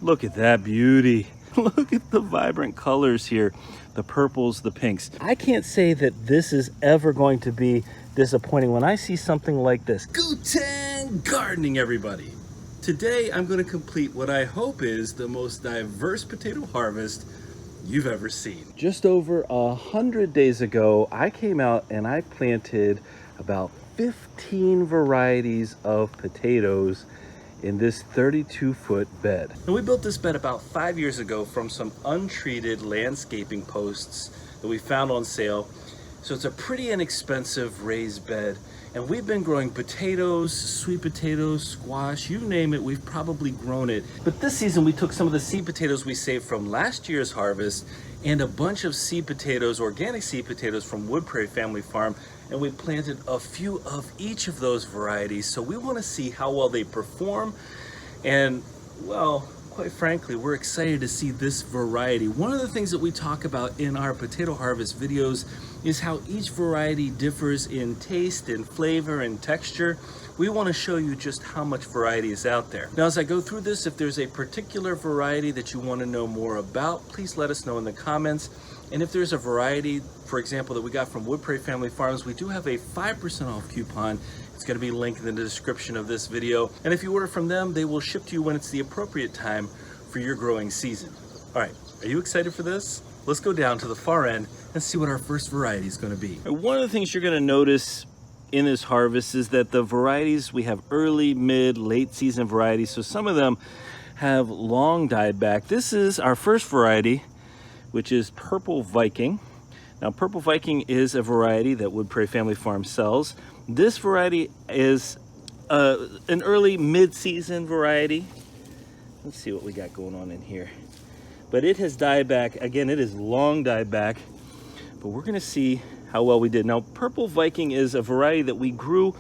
Look at that beauty. Look at the vibrant colors here. The purples, the pinks. I can't say that this is ever going to be disappointing when I see something like this. Guten gardening, everybody. Today, I'm going to complete what I hope is the most diverse potato harvest you've ever seen. Just over 100 days ago, I came out and I planted about 15 varieties of potatoes in this 32-foot bed. And we built this bed about 5 years ago from some untreated landscaping posts that we found on sale. So it's a pretty inexpensive raised bed. And we've been growing potatoes, sweet potatoes, squash, you name it, we've probably grown it. But this season we took some of the seed potatoes we saved from last year's harvest and a bunch of seed potatoes, organic seed potatoes from Prairie family farm, and we planted a few of each of those varieties. So we want to see how well they perform. And well, quite frankly, we're excited to see this variety. One of the things that we talk about in our potato harvest videos is how each variety differs in taste and flavor and texture. We want to show you just how much variety is out there. Now, as I go through this, if there's a particular variety that you want to know more about, please let us know in the comments. And if there's a variety, for example, that we got from Prairie family farms, we do have a 5% off coupon. It's going to be linked in the description of this video. And if you order from them, they will ship to you when it's the appropriate time for your growing season. All right, are you excited for this? Let's go down to the far end and see what our first variety is going to be. One of the things you're going to notice in this harvest is that the varieties, we have early, mid, late season varieties. So some of them have long died back. This is our first variety, which is Purple Viking. Now, Purple Viking is a variety that Prairie family farm sells. This variety is an early mid-season variety. Let's see what we got going on in here. But it has died back. Again, it is long died back, but we're gonna see how well we did. Now, Purple Viking is a variety that we grew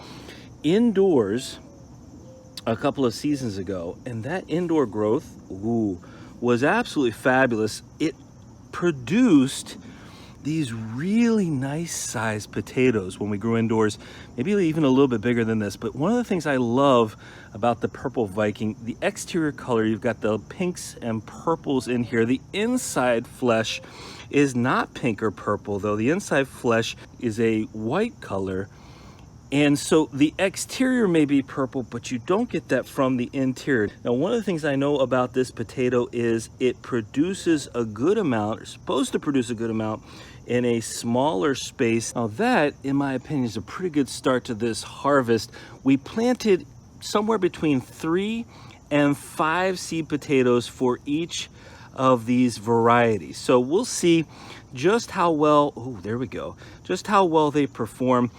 indoors a couple of seasons ago, and that indoor growth, was absolutely fabulous. It produced these really nice sized potatoes when we grew indoors, maybe even a little bit bigger than this. But one of the things I love about the Purple Viking, the exterior color, you've got the pinks and purples in here. The inside flesh is not pink or purple, though. The inside flesh is a white color. And so the exterior may be purple, but you don't get that from the interior. Now, one of the things I know about this potato is it produces a good amount, or supposed to produce a good amount, in a smaller space. Now that, in my opinion, is a pretty good start to this harvest. We planted somewhere between 3 and 5 seed potatoes for each of these varieties. So we'll see just how well, there we go, just how well they perform.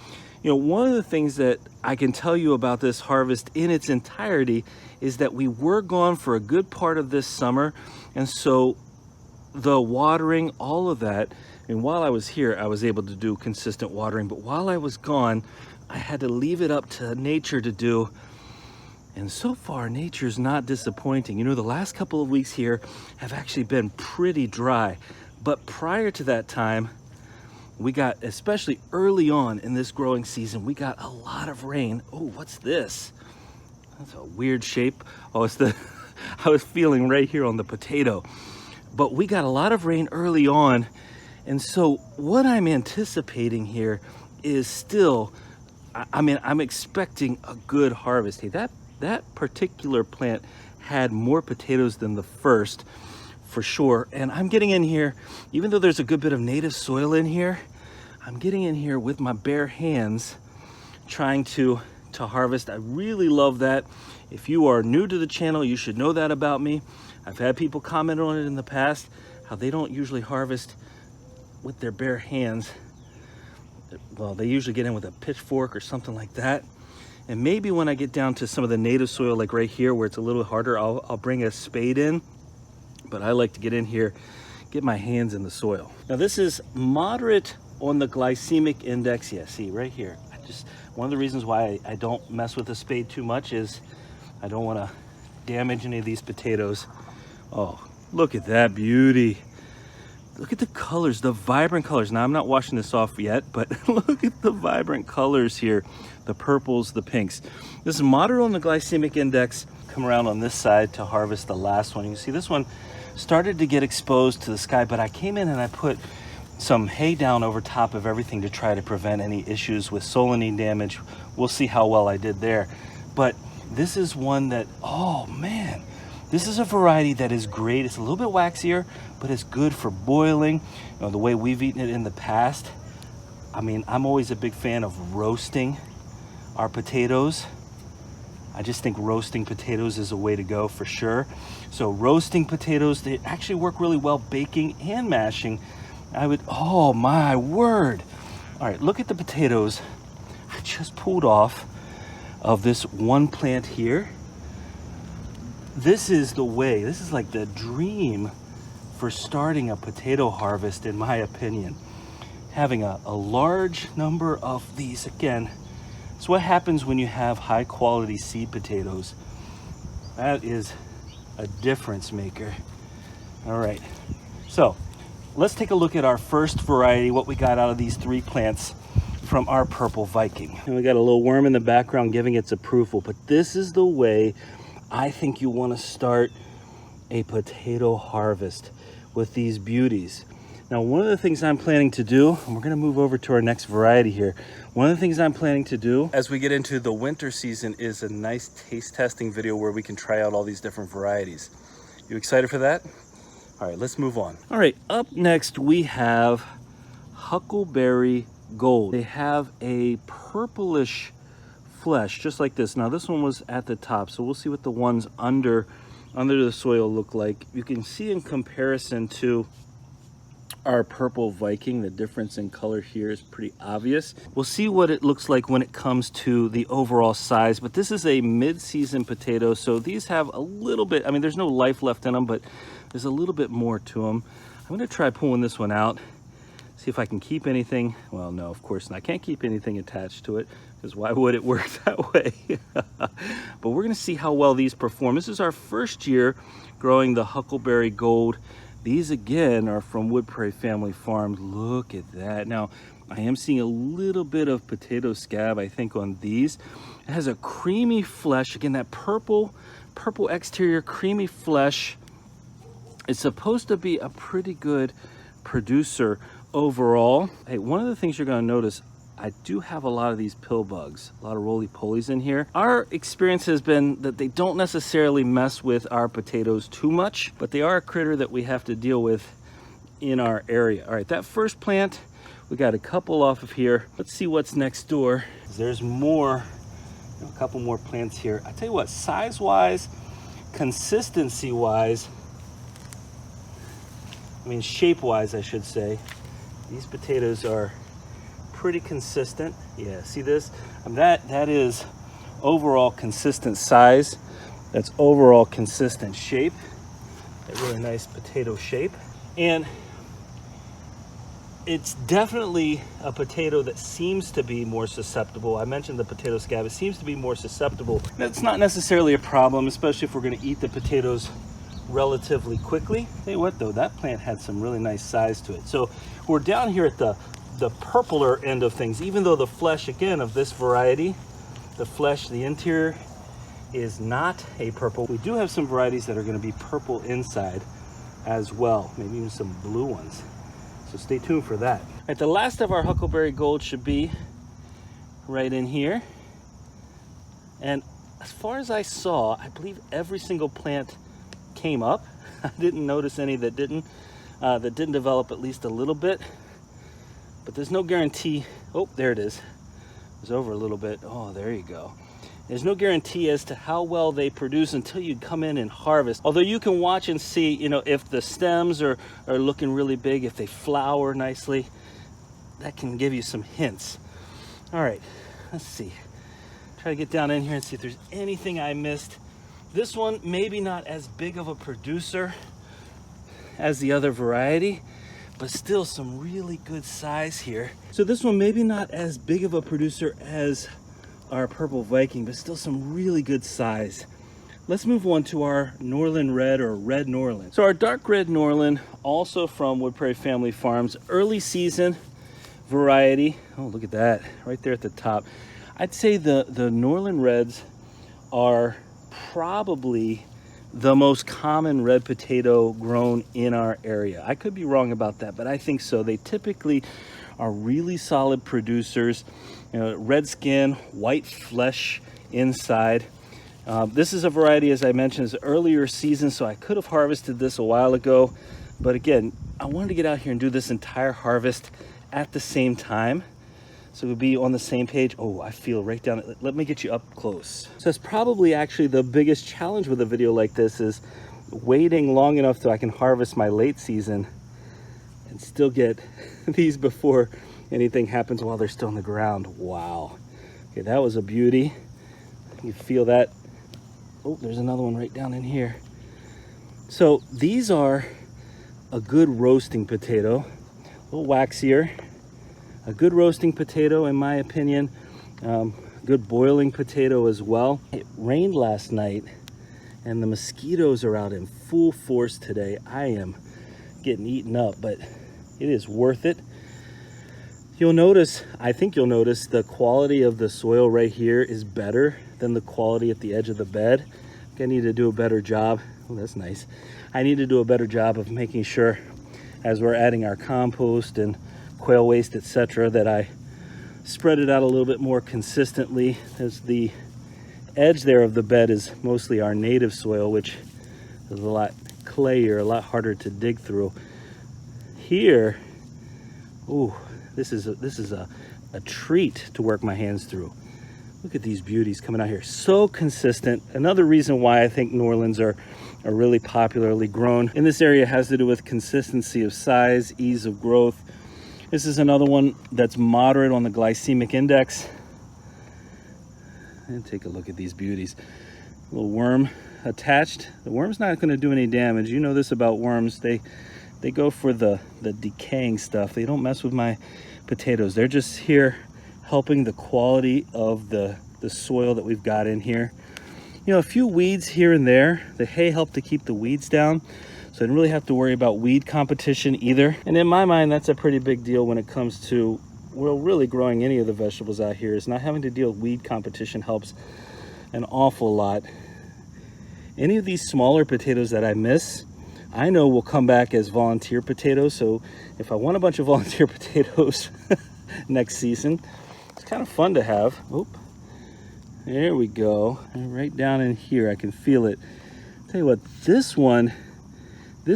You know, one of the things that I can tell you about this harvest in its entirety is that we were gone for a good part of this summer. And so the watering, all of that, and while I was here, I was able to do consistent watering, but while I was gone, I had to leave it up to nature to do. And so far, nature's not disappointing. You know, the last couple of weeks here have actually been pretty dry. But prior to that time, we got, especially early on in this growing season, we got a lot of rain. Oh, what's this? That's a weird shape. Oh, it's the, I was feeling right here on the potato. But we got a lot of rain early on. And so what I'm anticipating here is still, I'm expecting a good harvest. Hey, that particular plant had more potatoes than the first, for sure. And I'm getting in here, even though there's a good bit of native soil in here, I'm getting in here with my bare hands trying to harvest. I really love that. If you are new to the channel, you should know that about me. I've had people comment on it in the past, how they don't usually harvest with their bare hands. Well, they usually get in with a pitchfork or something like that. And maybe when I get down to some of the native soil, like right here where it's a little harder, I'll bring a spade in. But I like to get in here, get my hands in the soil. Now this is moderate on the glycemic index. Yeah, see right here. One of the reasons why I don't mess with the spade too much is I don't want to damage any of these potatoes. Oh, look at that beauty. Look at the colors, the vibrant colors. Now I'm not washing this off yet, but look at the vibrant colors here. The purples, the pinks. This is moderate on the glycemic index. come around on this side to harvest the last one. You can see this one started to get exposed to the sky, but I came in and I put some hay down over top of everything to try to prevent any issues with solanine damage. We'll see how well I did there. But this is one that, oh man, this is a variety that is great. It's a little bit waxier, but it's good for boiling. You know, the way we've eaten it in the past. I mean, I'm always a big fan of roasting our potatoes. I just think roasting potatoes is a way to go for sure. So roasting potatoes, they actually work really well baking and mashing. Oh my word. All right, look at the potatoes I just pulled off of this one plant here. This is the way, this is like the dream for starting a potato harvest, in my opinion. Having a large number of these, again, it's what happens when you have high quality seed potatoes. That is a difference maker. All right, so let's take a look at our first variety, what we got out of these 3 plants from our purple Viking. And we got a little worm in the background giving its approval, but this is the way I think you want to start a potato harvest with these beauties. Now, one of the things I'm planning to do, and we're going to move over to our next variety here. One of the things I'm planning to do as we get into the winter season is a nice taste testing video where we can try out all these different varieties. You excited for that? All right, let's move on. All right, up next we have Huckleberry Gold. They have a purplish flesh, just like this. Now, this one was at the top, so we'll see what the ones under the soil look like. You can see in comparison to our purple Viking, the difference in color here is pretty obvious. We'll see what it looks like when it comes to the overall size, but this is a mid-season potato, so these have a little bit, I mean, there's no life left in them, but there's a little bit more to them. I'm gonna try pulling this one out, see if I can keep anything. Well, no, of course not. I can't keep anything attached to it, because why would it work that way? But we're gonna see how well these perform. This is our first year growing the Huckleberry Gold. These again are from Prairie Family Farms. Look at that. Now, I am seeing a little bit of potato scab, I think, on these. It has a creamy flesh. Again, that purple exterior, creamy flesh. It's supposed to be a pretty good producer overall. Hey, one of the things you're gonna notice, I do have a lot of these pill bugs, a lot of roly-polies in here. Our experience has been that they don't necessarily mess with our potatoes too much, but they are a critter that we have to deal with in our area. All right, that first plant, we got a couple off of here. Let's see what's next door. There's more, a couple more plants here. I tell you what, size-wise, consistency-wise, I mean shape-wise, I should say, these potatoes are pretty consistent. Yeah, see this? That is overall consistent size. That's overall consistent shape. A really nice potato shape. And it's definitely a potato that seems to be more susceptible. I mentioned the potato scab. It seems to be more susceptible. That's not necessarily a problem, especially if we're going to eat the potatoes relatively quickly. Tell you what though, that plant had some really nice size to it. So we're down here at the purpler end of things, even though the flesh, again, of this variety, the interior is not a purple. We do have some varieties that are going to be purple inside as well, maybe even some blue ones. So stay tuned for that. All right, the last of our Huckleberry Gold should be right in here. And as far as I saw, I believe every single plant came up. I didn't notice any that didn't develop at least a little bit. But there's no guarantee. Oh, there it is. It was over a little bit. Oh, there you go. There's no guarantee as to how well they produce until you come in and harvest. Although you can watch and see, you know, if the stems are looking really big, if they flower nicely, that can give you some hints. All right, let's see. Try to get down in here and see if there's anything I missed. This one, maybe not as big of a producer as the other variety, but still some really good size here. So this one maybe not as big of a producer as our purple Viking, but still some really good size. Let's move on to our Norland Red, or Red Norland. So our dark red Norland, also from Prairie Family Farms, early season variety. Oh, look at that, right there at the top. I'd say the Norland Reds are probably the most common red potato grown in our area. I could be wrong about that, but I think so. They typically are really solid producers. You know, red skin, white flesh inside. This is a variety, as I mentioned, is earlier season, so I could have harvested this a while ago. But again, I wanted to get out here and do this entire harvest at the same time, so we'll be on the same page. Oh, I feel right down. Let me get you up close. So that's probably actually the biggest challenge with a video like this, is waiting long enough so I can harvest my late season and still get these before anything happens while they're still on the ground. Wow. Okay, that was a beauty. You feel that? Oh, there's another one right down in here. So these are a good roasting potato, a little waxier. A good roasting potato, in my opinion. Good boiling potato as well. It rained last night and the mosquitoes are out in full force today. I am getting eaten up, but it is worth it. You'll notice, I think you'll notice, the quality of the soil right here is better than the quality at the edge of the bed. I need to do a better job. Oh, that's nice. I need to do a better job of making sure, as we're adding our compost and quail waste, etc., that I spread it out a little bit more consistently, as the edge there of the bed is mostly our native soil, which is a lot clayier, a lot harder to dig through. Here, ooh, this is a treat to work my hands through. Look at these beauties coming out here, so consistent. Another reason why I think Norlands are really popularly grown in this area has to do with consistency of size, ease of growth. This is another one that's moderate on the glycemic index. And take a look at these beauties. A little worm attached. The worm's not going to do any damage. You know this about worms. They go for the decaying stuff. They don't mess with my potatoes. They're just here helping the quality of the soil that we've got in here. You know, a few weeds here and there. The hay helped to keep the weeds down, so I didn't really have to worry about weed competition either. And in my mind, that's a pretty big deal when it comes to, well, really growing any of the vegetables out here. Is not having to deal with weed competition helps an awful lot. Any of these smaller potatoes that I miss, I know will come back as volunteer potatoes. So if I want a bunch of volunteer potatoes next season, it's kind of fun to have. Oop, there we go. And right down in here, I can feel it. Tell you what, this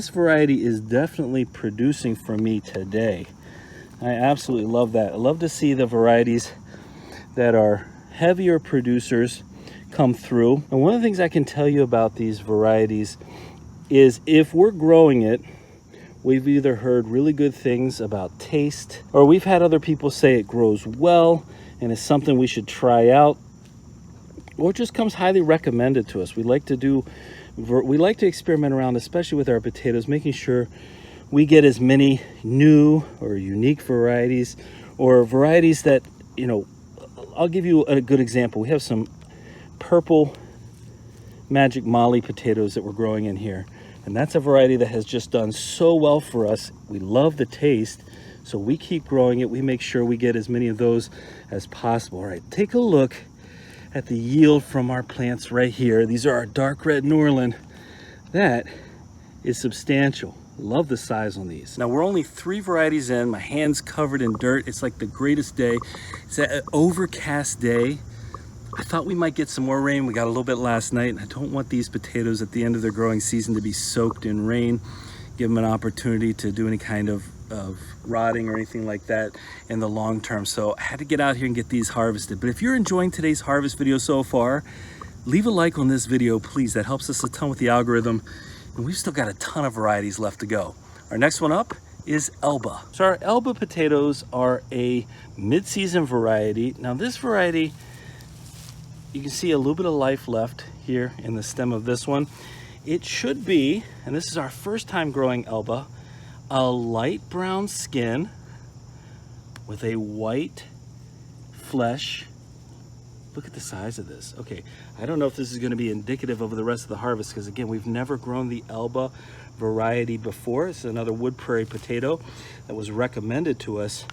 variety is definitely producing for me today. I absolutely love that. I love to see the varieties that are heavier producers come through. And one of the things I can tell you about these varieties is, if we're growing it, we've either heard really good things about taste, or we've had other people say it grows well and is something we should try out, or it just comes highly recommended to us. We like to experiment around, especially with our potatoes, making sure we get as many new or unique varieties, or varieties that, you know, I'll give you a good example. We have some purple Magic Molly potatoes that we're growing in here. And that's a variety that has just done so well for us. We love the taste, so we keep growing it. We make sure we get as many of those as possible. All right, take a look at the yield from our plants right here. These are our dark red Norland. That is substantial. Love the size on these. Now we're only 3 varieties in. My hand's covered in dirt. It's like the greatest day. It's an overcast day. I thought we might get some more rain. We got a little bit last night, and I don't want these potatoes at the end of their growing season to be soaked in rain. Give them an opportunity to do any kind of rotting or anything like that in the long term. So I had to get out here and get these harvested. But if you're enjoying today's harvest video so far, leave a like on this video, please. That helps us a ton with the algorithm. And we've still got a ton of varieties left to go. Our next one up is Elba. So our Elba potatoes are a mid-season variety. Now this variety, you can see a little bit of life left here in the stem of this one. It should be, and this is our first time growing Elba, a light brown skin with a white flesh. Look at the size of this. Okay, I don't know if this is going to be indicative of the rest of the harvest, because again, we've never grown the Elba variety before. It's another wood prairie potato that was recommended to us,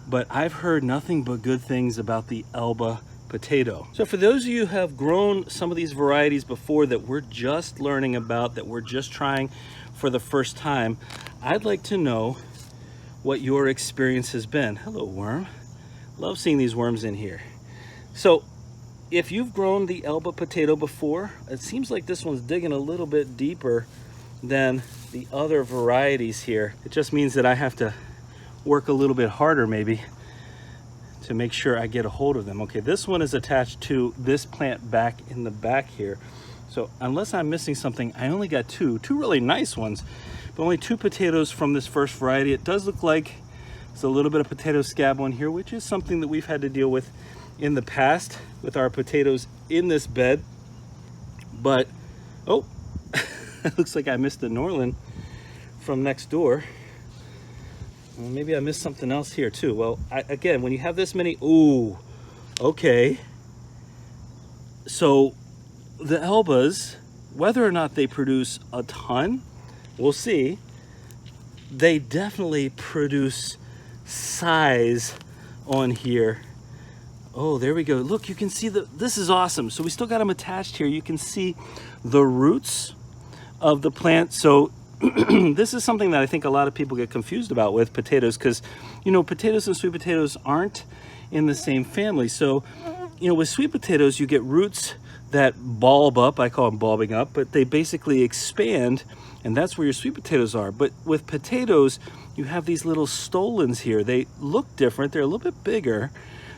but I've heard nothing but good things about the Elba potato. So for those of you who have grown some of these varieties before that we're just learning about, that we're just trying for the first time, I'd like to know what your experience has been. Hello, worm. Love seeing these worms in here. So if you've grown the Elba potato before, it seems like this one's digging a little bit deeper than the other varieties here. It just means that I have to work a little bit harder maybe to make sure I get a hold of them. Okay, this one is attached to this plant back in the back here. So unless I'm missing something, I only got two really nice ones, but only 2 potatoes from this first variety. It does look like there's a little bit of potato scab on here, which is something that we've had to deal with in the past with our potatoes in this bed. But, oh, it looks like I missed the Norland from next door. Well, maybe I missed something else here too. Well, again, when you have this many, ooh, okay. So the Elbas, whether or not they produce a ton, we'll see. They definitely produce size on here. Oh, there we go. Look, you can see this is awesome. So we still got them attached here. You can see the roots of the plant. So this is something that I think a lot of people get confused about with potatoes, because, you know, potatoes and sweet potatoes aren't in the same family. So, you know, with sweet potatoes, you get roots that bulb up. I call them bulbing up, but they basically expand, and that's where your sweet potatoes are. But with potatoes, you have these little stolons here. They look different. They're a little bit bigger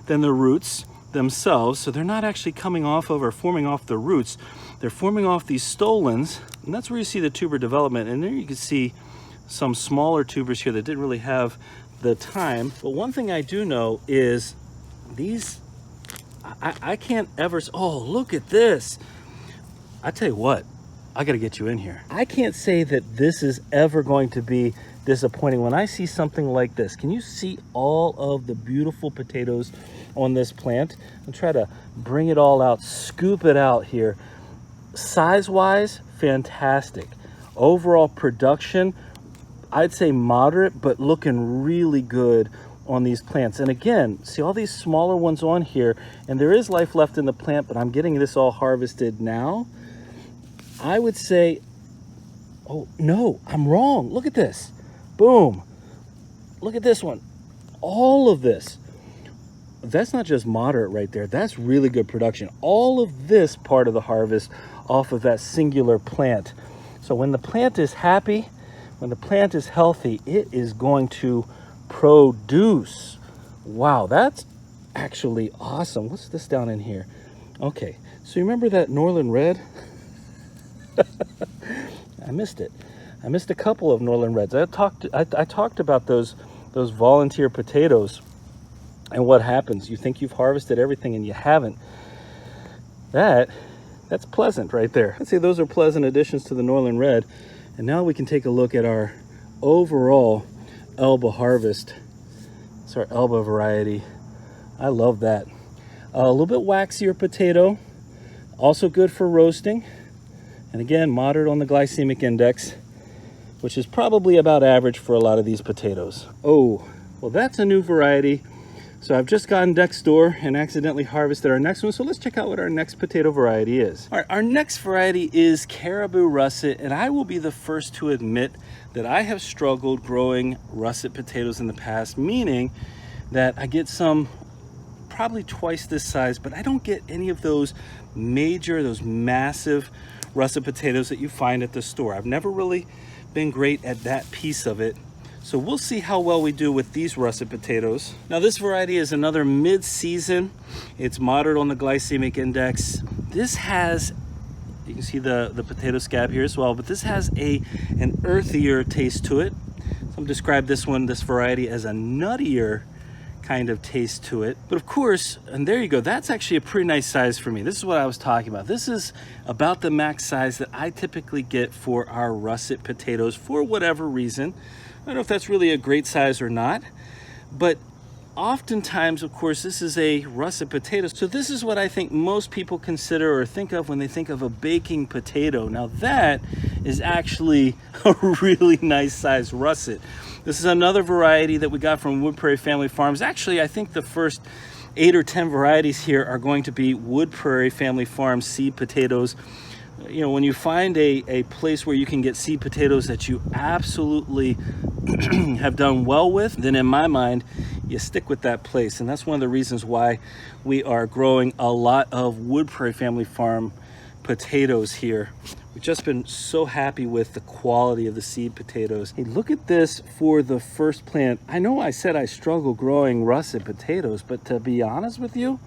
than the roots themselves. So they're not actually coming off of or forming off the roots. They're forming off these stolons, and that's where you see the tuber development. And there you can see some smaller tubers here that didn't really have the time. But one thing I do know is these, I can't ever, oh, look at this. I tell you what, I gotta get you in here. I can't say that this is ever going to be disappointing when I see something like this. Can you see all of the beautiful potatoes on this plant? I'll try to bring it all out, scoop it out here. Size-wise, fantastic. Overall production, I'd say moderate, but looking really good on these plants. And again, see all these smaller ones on here, and there is life left in the plant, but I'm getting this all harvested now. I would say, oh no, I'm wrong. Look at this. Boom. Look at this one. All of this. That's not just moderate right there. That's really good production. All of this part of the harvest off of that singular plant. So when the plant is happy, when the plant is healthy, it is going to produce. Wow, that's actually awesome. What's this down in here? Okay, so you remember that Norland Red? I missed it. I missed a couple of Norland Reds. I talked about those volunteer potatoes and what happens. You think you've harvested everything and you haven't. That's pleasant right there. I'd say those are pleasant additions to the Norland Red. And now we can take a look at our overall Elba harvest. It's our Elba variety. I love that. A little bit waxier potato, also good for roasting. And again, moderate on the glycemic index, which is probably about average for a lot of these potatoes. Oh, well, that's a new variety. So I've just gone next door and accidentally harvested our next one. So let's check out what our next potato variety is. All right, our next variety is Caribou russet, and I will be the first to admit that I have struggled growing russet potatoes in the past, meaning that I get some probably twice this size, but I don't get any of those massive russet potatoes that you find at the store. I've never really been great at that piece of it. So we'll see how well we do with these russet potatoes. Now this variety is another mid-season. It's moderate on the glycemic index. This has, you can see the potato scab here as well, but this has an earthier taste to it. Some describe this variety as a nuttier kind of taste to it. But of course, and there you go, that's actually a pretty nice size for me. This is what I was talking about. This is about the max size that I typically get for our russet potatoes for whatever reason. I don't know if that's really a great size or not, but oftentimes, of course, this is a russet potato. So this is what I think most people consider or think of when they think of a baking potato. Now that is actually a really nice size russet. This is another variety that we got from Prairie family farms. Actually, I think the first 8 or 10 varieties here are going to be Wood Prairie Family Farm seed potatoes. You know, when you find a place where you can get seed potatoes that you absolutely have done well with, then in my mind, you stick with that place. And that's one of the reasons why we are growing a lot of Wood Prairie Family Farm potatoes here. We've just been so happy with the quality of the seed potatoes. Hey, look at this for the first plant. I know I said I struggle growing russet potatoes, but to be honest with you,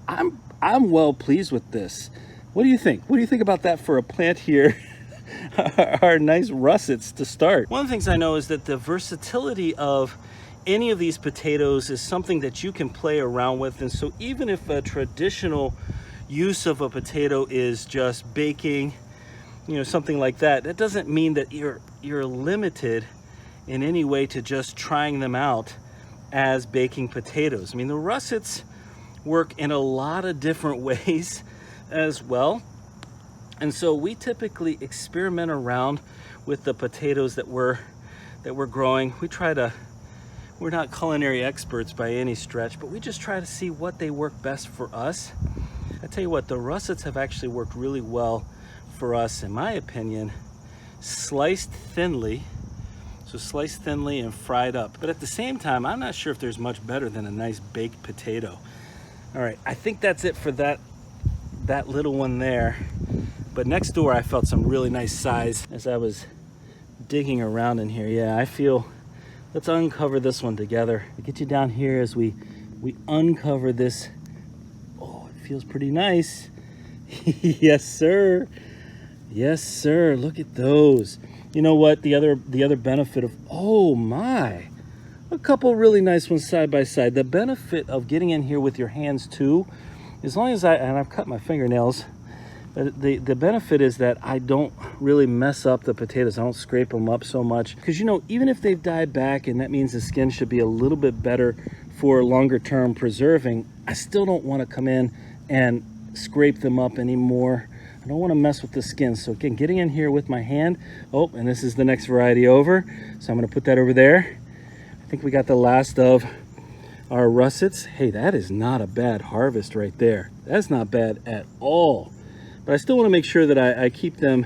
I'm well pleased with this. What do you think? What do you think about that for a plant here? Our nice russets to start. One of the things I know is that the versatility of any of these potatoes is something that you can play around with. And so even if a traditional use of a potato is just baking, you know, something like that, that doesn't mean that you're limited in any way to just trying them out as baking potatoes. I mean, the russets work in a lot of different ways as well. And so we typically experiment around with the potatoes that we're growing. We're not culinary experts by any stretch, but we just try to see what they work best for us. I tell you what, the russets have actually worked really well for us, in my opinion, sliced thinly. So sliced thinly and fried up. But at the same time, I'm not sure if there's much better than a nice baked potato. All right, I think that's it for that little one there. But next door I felt some really nice size as I was digging around in here. Yeah, I feel, let's uncover this one together. I'll get you down here as we uncover this. Oh, it feels pretty nice. Yes, sir. Yes, sir. Look at those. You know what? The other benefit of, oh my, a couple really nice ones side by side. The benefit of getting in here with your hands too, as long as I've cut my fingernails, but the benefit is that I don't really mess up the potatoes. I don't scrape them up so much. Because, you know, even if they've died back, and that means the skin should be a little bit better for longer term preserving, I still don't want to come in and scrape them up anymore. I don't want to mess with the skin. So again, getting in here with my hand. Oh, and this is the next variety over. So I'm going to put that over there. I think we got the last of our russets. Hey, that is not a bad harvest right there. That's not bad at all. But I still want to make sure that I keep them,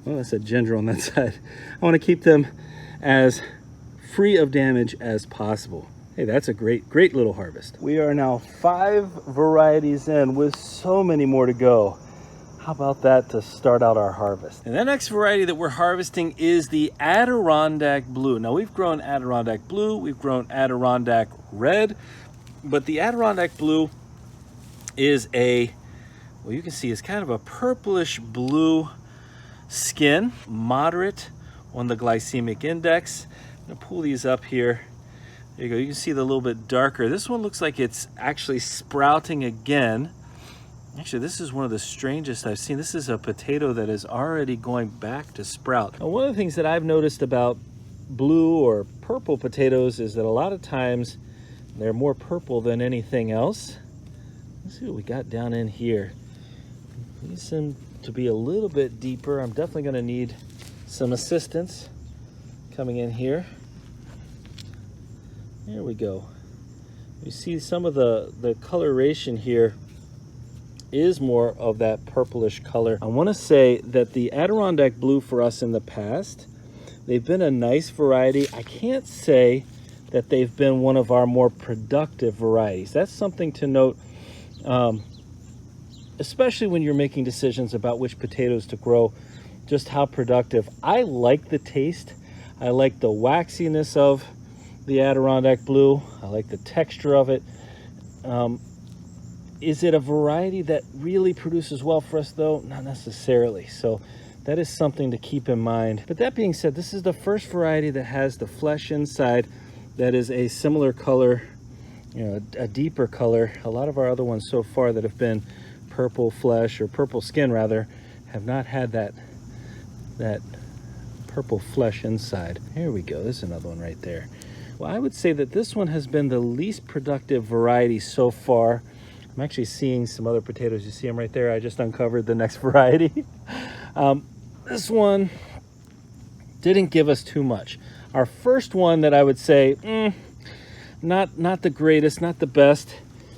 well, that's a ginger on that side. I want to keep them as free of damage as possible. Hey, that's a great little harvest. We are now 5 varieties in with so many more to go. How about that to start out our harvest? And the next variety that we're harvesting is the Adirondack Blue. Now, we've grown Adirondack Blue, we've grown Adirondack Red, but the Adirondack Blue is well, you can see it's kind of a purplish blue skin, moderate on the glycemic index. I'm gonna pull these up here. There you go, you can see the little bit darker. This one looks like it's actually sprouting again. Actually, this is one of the strangest I've seen. This is a potato that is already going back to sprout. Now, one of the things that I've noticed about blue or purple potatoes is that a lot of times they're more purple than anything else. Let's see what we got down in here. These seem to be a little bit deeper. I'm definitely going to need some assistance coming in here. There we go. You see some of the coloration here is more of that purplish color. I want to say that the Adirondack Blue for us in the past, they've been a nice variety. I can't say that they've been one of our more productive varieties. That's something to note, especially when you're making decisions about which potatoes to grow, just how productive. I like the taste. I like the waxiness of the Adirondack Blue. I like the texture of it. Is it a variety that really produces well for us though? Not necessarily. So that is something to keep in mind. But that being said, this is the first variety that has the flesh inside that is a similar color, you know, a deeper color. A lot of our other ones so far that have been purple flesh or purple skin rather have not had that purple flesh inside. Here we go. There's another one right there. Well, I would say that this one has been the least productive variety so far. I'm actually seeing some other potatoes. You see them right there. I just uncovered the next variety. This one didn't give us too much. Our first one that I would say, not the greatest, not the best.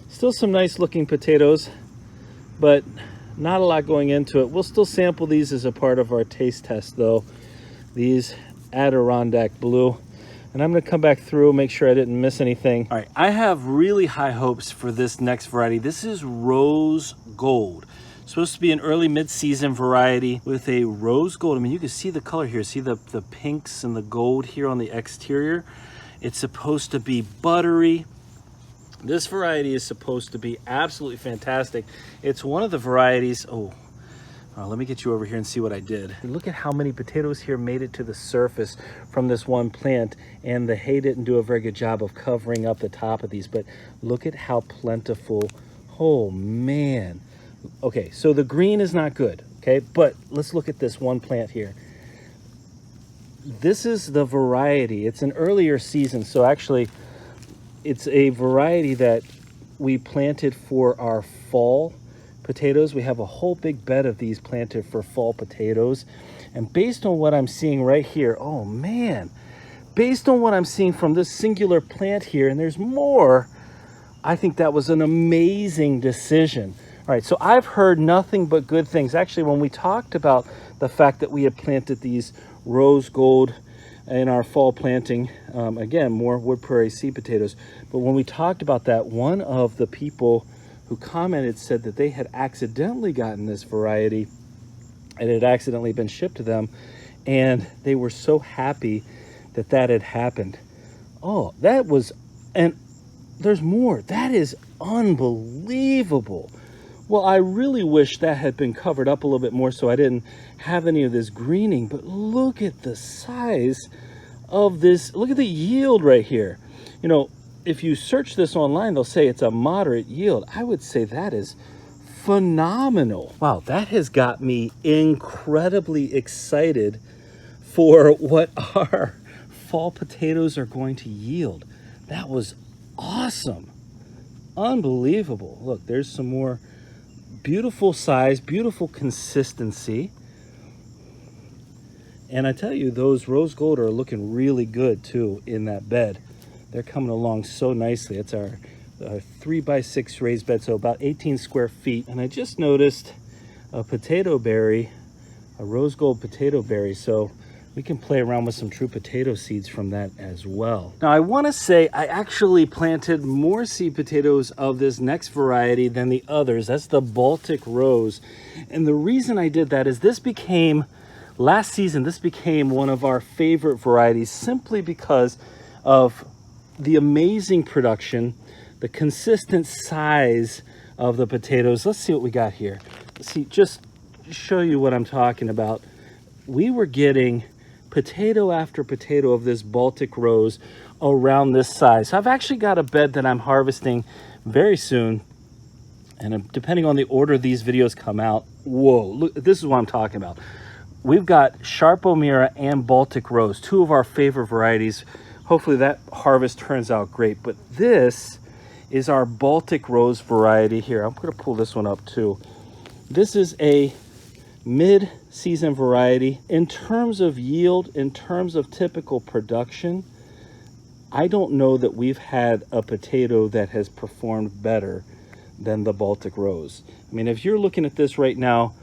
Still some nice looking potatoes, but not a lot going into it. We'll still sample these as a part of our taste test though. These Adirondack Blue. And I'm gonna come back through, make sure I didn't miss anything. All right, I have really high hopes for this next variety. This is Rose Gold. Supposed to be an early mid-season variety with a rose gold. I mean, you can see the color here. See the pinks and the gold here on the exterior? It's supposed to be buttery. This variety is supposed to be absolutely fantastic. It's one of the varieties, let me get you over here and see what I did. Look at how many potatoes here made it to the surface from this one plant, and the hay didn't do a very good job of covering up the top of these, but look at how plentiful. Oh man. Okay, so the green is not good, okay? But let's look at this one plant here. This is the variety. It's an earlier season, so actually it's a variety that we planted for our fall potatoes. We have a whole big bed of these planted for fall potatoes. And based on what I'm seeing right here, oh man, based on what I'm seeing from this singular plant here, and there's more, I think that was an amazing decision. All right, so I've heard nothing but good things. Actually, when we talked about the fact that we had planted these rose gold in our fall planting, again, more wood prairie seed potatoes, but when we talked about that, one of the people who commented said that they had accidentally gotten this variety and it had accidentally been shipped to them, and they were so happy that that had happened. Oh, that was, and there's more. That is unbelievable. Well, I really wish that had been covered up a little bit more so I didn't have any of this greening, but look at the size of this. Look at the yield right here. You know, if you search this online, they'll say it's a moderate yield. I would say that is phenomenal. Wow, that has got me incredibly excited for what our fall potatoes are going to yield. That was awesome. Unbelievable. Look, there's some more. Beautiful size, beautiful consistency. And I tell you, those rose gold are looking really good too in that bed. They're coming along so nicely. It's our 3x6 raised bed, so about 18 square feet. And I just noticed a potato berry, a rose gold potato berry. So we can play around with some true potato seeds from that as well. Now I want to say I actually planted more seed potatoes of this next variety than the others. That's the Baltic Rose. And the reason I did that is this became, last season, this became one of our favorite varieties simply because of the amazing production, the consistent size of the potatoes. Let's see what we got here. Let's see, just show you what I'm talking about. We were getting potato after potato of this Baltic Rose around this size. So I've actually got a bed that I'm harvesting very soon, and depending on the order these videos come out, whoa, look, this is what I'm talking about. We've got sarpo, mira, and Baltic Rose, two of our favorite varieties. Hopefully that harvest turns out great, but this is our Baltic Rose variety here. I'm going to pull this one up too. This is a mid-season variety. In terms of yield, in terms of typical production, I don't know that we've had a potato that has performed better than the Baltic Rose. I mean, if you're looking at this right now,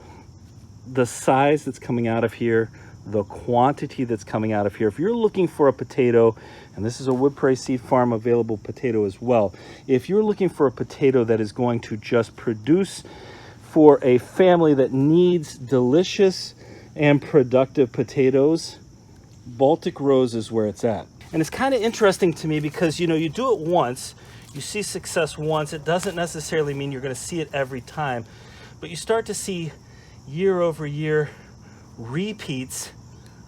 the size that's coming out of here, the quantity that's coming out of here, if you're looking for a potato, and this is a Wood Prairie Seed Farm available potato as well, if you're looking for a potato that is going to just produce for a family that needs delicious and productive potatoes, Baltic Rose is where it's at. And it's kind of interesting to me because, you know, you do it once, you see success once, it doesn't necessarily mean you're going to see it every time, but you start to see year over year repeats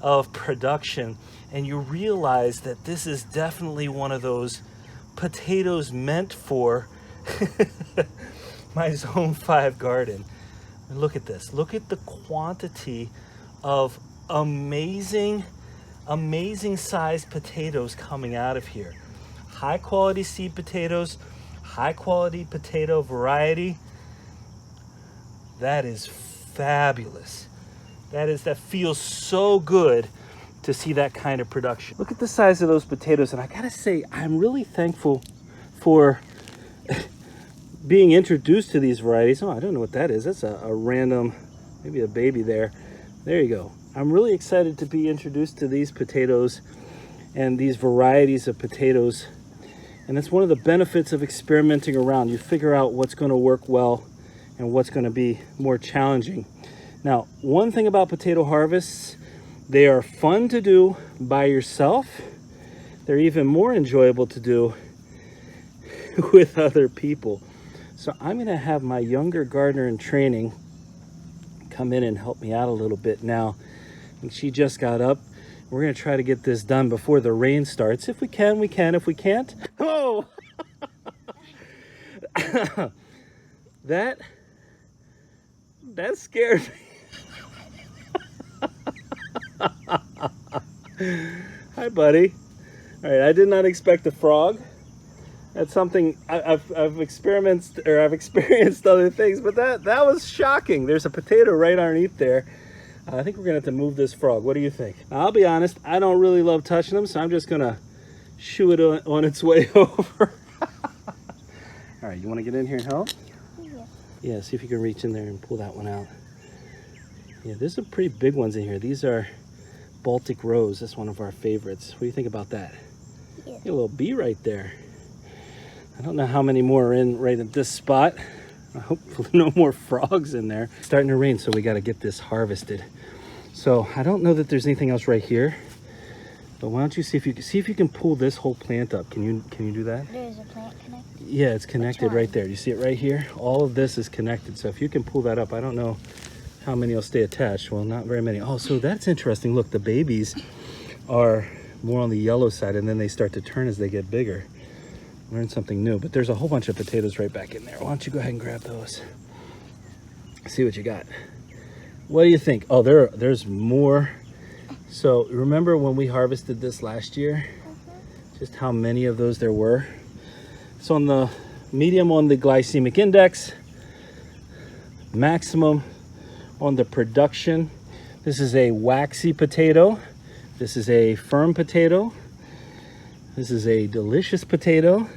of production, and you realize that this is definitely one of those potatoes meant for my Zone 5 garden. Look at this. Look at the quantity of amazing sized potatoes coming out of here. High quality seed potatoes, high quality potato variety. That is fabulous. That feels so good to see that kind of production. Look at the size of those potatoes, and I gotta say, I'm really thankful for being introduced to these varieties. Oh, I don't know what that is. That's a random, maybe a baby there. There you go. I'm really excited to be introduced to these potatoes and these varieties of potatoes. And that's one of the benefits of experimenting around. You figure out what's going to work well and what's going to be more challenging. Now, one thing about potato harvests, they are fun to do by yourself. They're even more enjoyable to do with other people. So I'm going to have my younger gardener in training come in and help me out a little bit now. And she just got up. We're going to try to get this done before the rain starts. If we can, we can. If we can't, oh! That scared me. Hi, buddy. All right, I did not expect a frog. That's something I've experienced other things, but that was shocking. There's a potato right underneath there. I think we're gonna have to move this frog. What do you think? Now, I'll be honest, I don't really love touching them, so I'm just gonna shoo it on its way over. All right, you wanna get in here and help? Yeah. Yeah, see if you can reach in there and pull that one out. Yeah, there's some pretty big ones in here. These are Baltic Rose. That's one of our favorites. What do you think about that? Yeah. A little bee right there. I don't know how many more are in right at this spot. Hopefully no more frogs in there. It's starting to rain, so we got to get this harvested. So I don't know that there's anything else right here, but why don't you see if you can pull this whole plant up? Can you do that? There's a plant connected. Yeah, it's connected right there. You see it right here? All of this is connected. So if you can pull that up, I don't know how many will stay attached. Well, not very many. Oh, so that's interesting. Look, the babies are more on the yellow side, and then they start to turn as they get bigger. Learn something new. But there's a whole bunch of potatoes right back in there. Why don't you go ahead and grab those? See what you got. What do you think? Oh, there's more. So remember when we harvested this last year? Just how many of those there were? So on the medium on the glycemic index, maximum on the production. This is a waxy potato. This is a firm potato. This is a delicious potato.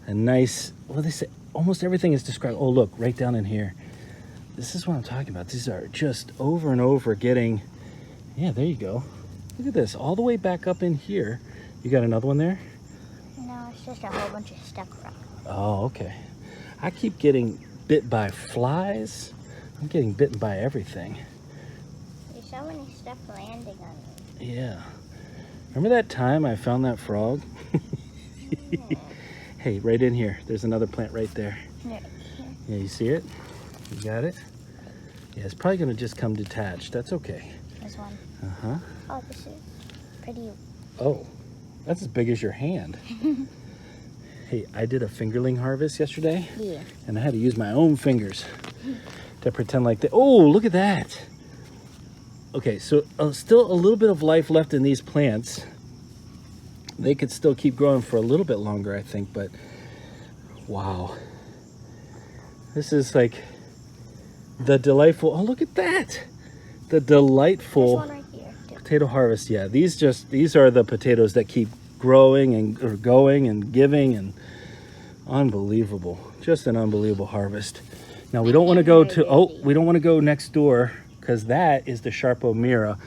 A nice, well, they say almost everything is described. Oh, look, right down in here. This is what I'm talking about. These are just over and over getting, yeah, there you go. Look at this, all the way back up in here. You got another one there? No, it's just a whole bunch of stuck rock. Oh, okay. I keep getting bit by flies. I'm getting bitten by everything. There's so many stuff landing on me. Yeah. Remember that time I found that frog? Hey, right in here. There's another plant right there. Yeah, you see it? You got it? Yeah, it's probably gonna just come detached. That's okay. This one. Uh-huh. Oh, this is pretty. Oh, that's as big as your hand. Hey, I did a fingerling harvest yesterday. Yeah. And I had to use my own fingers to pretend like that. Oh, look at that. Okay, so still a little bit of life left in these plants. They could still keep growing for a little bit longer, I think, but wow. This is like the delightful, oh, look at that. The delightful There's one right here, too. Potato harvest. Yeah, these are the potatoes that keep growing and or going and giving, and unbelievable. Just an unbelievable harvest. Now we don't want to go to, we don't want to go next door, because that is the sarpo mira.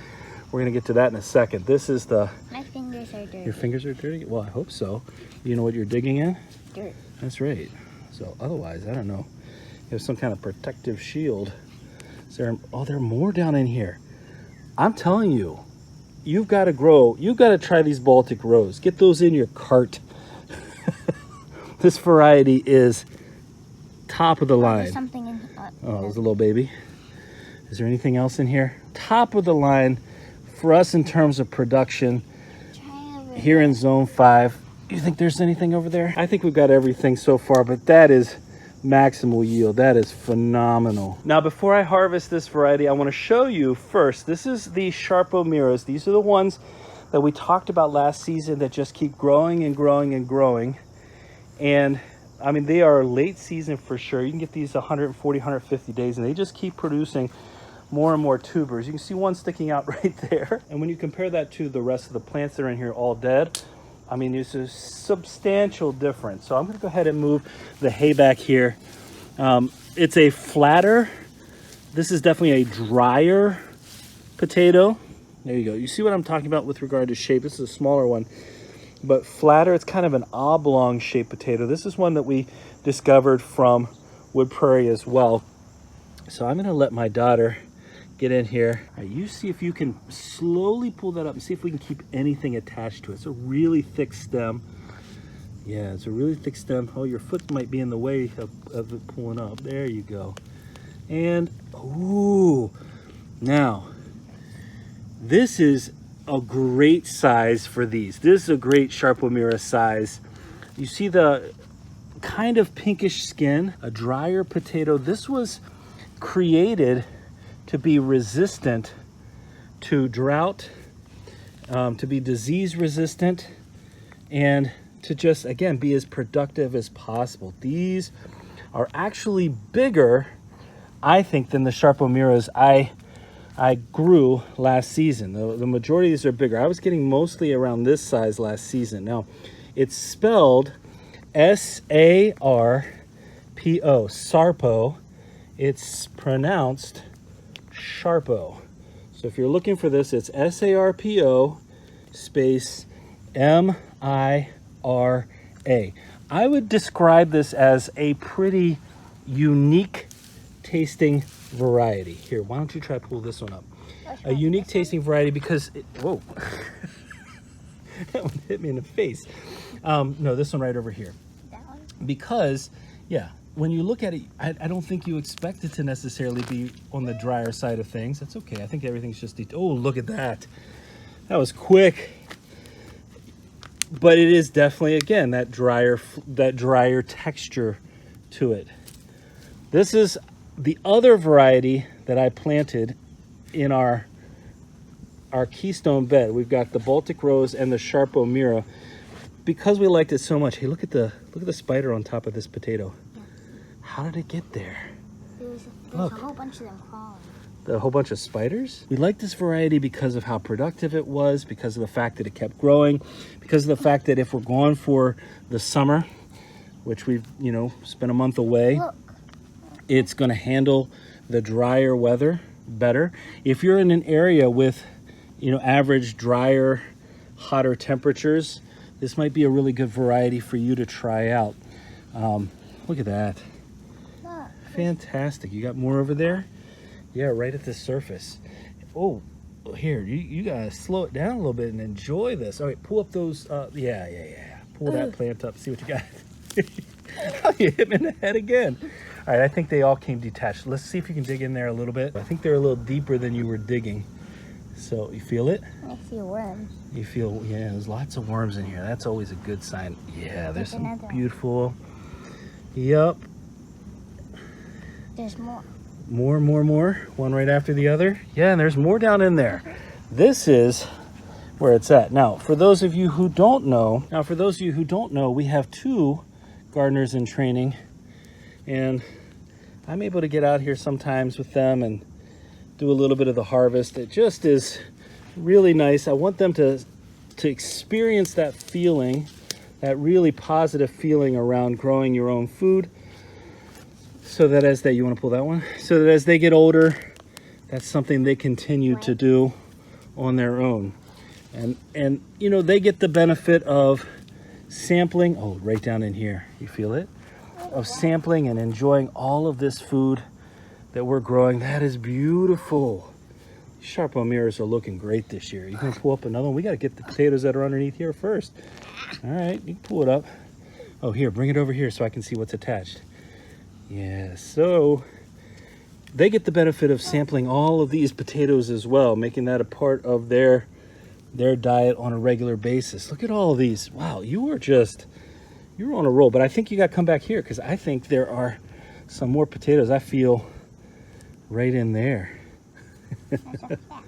We're going to get to that in a second. This is the... My fingers are dirty. Your fingers are dirty? Well, I hope so. You know what you're digging in? Dirt. That's right. So otherwise, I don't know. You have some kind of protective shield. Is there... Oh, there are more down in here. I'm telling you, you've got to grow. You've got to try these Baltic Rose. Get those in your cart. This variety is top of the line. There's something in here. Oh, there's a little baby. Is there anything else in here? Top of the line for us in terms of production here in Zone 5. You think there's anything over there? I think we've got everything so far, but that is maximal yield. That is phenomenal. Now, before I harvest this variety, I want to show you first. This is the sarpo miras. These are the ones that we talked about last season that just keep growing and growing and growing. And I mean, they are late season for sure. You can get these 140, 150 days, and they just keep producing more and more tubers. You can see one sticking out right there. And when you compare that to the rest of the plants that are in here all dead, I mean, it's a substantial difference. So I'm going to go ahead and move the hay back here. It's a flatter. This is definitely a drier potato. There you go. You see what I'm talking about with regard to shape. This is a smaller one, but flatter. It's kind of an oblong shaped potato. This is one that we discovered from Wood Prairie as well. So I'm going to let my daughter get in here. All right, you see if you can slowly pull that up and see if we can keep anything attached to it. It's a really thick stem. Yeah, it's a really thick stem. Oh, your foot might be in the way of it pulling up. There you go. And, ooh, now, this is a great size for these. This is a great sarpo mira size. You see the kind of pinkish skin, a drier potato. This was created to be resistant to drought, to be disease resistant, and to just, again, be as productive as possible. These are actually bigger, I think, than the sarpo miras I grew last season. The majority of these are bigger. I was getting mostly around this size last season. Now, it's spelled S-A-R-P-O, sarpo. It's pronounced sarpo. So if you're looking for this, it's S-A-R-P-O space M-I-R-A. I would describe this as a pretty unique tasting variety. Here, why don't you try to pull this one up? A unique tasting variety because, whoa, that one hit me in the face. No, this one right over here. That one? Because, yeah, when you look at it, I don't think you expect it to necessarily be on the drier side of things. That's okay. I think everything's just, oh, look at that. That was quick. But it is definitely, again, that drier texture to it. This is the other variety that I planted in our keystone bed. We've got the Baltic Rose and the sarpo mira. Because we liked it so much, hey, look at the spider on top of this potato. How did it get there? There's a whole bunch of them crawling. A whole bunch of spiders? We liked this variety because of how productive it was, because of the fact that it kept growing, because of the fact that if we're gone for the summer, which we've, spent a month away, Look. It's going to handle the drier weather better. If you're in an area with, average, drier, hotter temperatures, this might be a really good variety for you to try out. Look at that. Look. Fantastic. You got more over there? Yeah, right at the surface. Oh, here, you gotta slow it down a little bit and enjoy this. All right, pull up those, yeah. Pull that plant up, see what you got. Oh, you hit me in the head again. All right, I think they all came detached. Let's see if you can dig in there a little bit. I think they're a little deeper than you were digging. So, you feel it? I see worms. You feel, yeah, there's lots of worms in here. That's always a good sign. Yeah, there's some beautiful, yep. There's more. More. One right after the other. Yeah, and there's more down in there. This is where it's at. Now, for those of you who don't know, we have 2 gardeners in training, and I'm able to get out here sometimes with them and do a little bit of the harvest. It just is really nice. I want them to experience that feeling, that really positive feeling around growing your own food, so that as you want to pull that one, so that as they get older, that's something they continue to do on their own. And they get the benefit of sampling, oh, right down in here, you feel it? Of sampling and enjoying all of this food that we're growing. That is beautiful. Sarpo miras are looking great this year. You can pull up another one. We got to get the potatoes that are underneath here first. All right, you can pull it up. Oh, here, bring it over here so I can see what's attached. Yeah, so they get the benefit of sampling all of these potatoes as well, making that a part of their diet on a regular basis. Look at all of these. Wow, you were on a roll. But I think you got to come back here because I think there are some more potatoes. I feel right in there.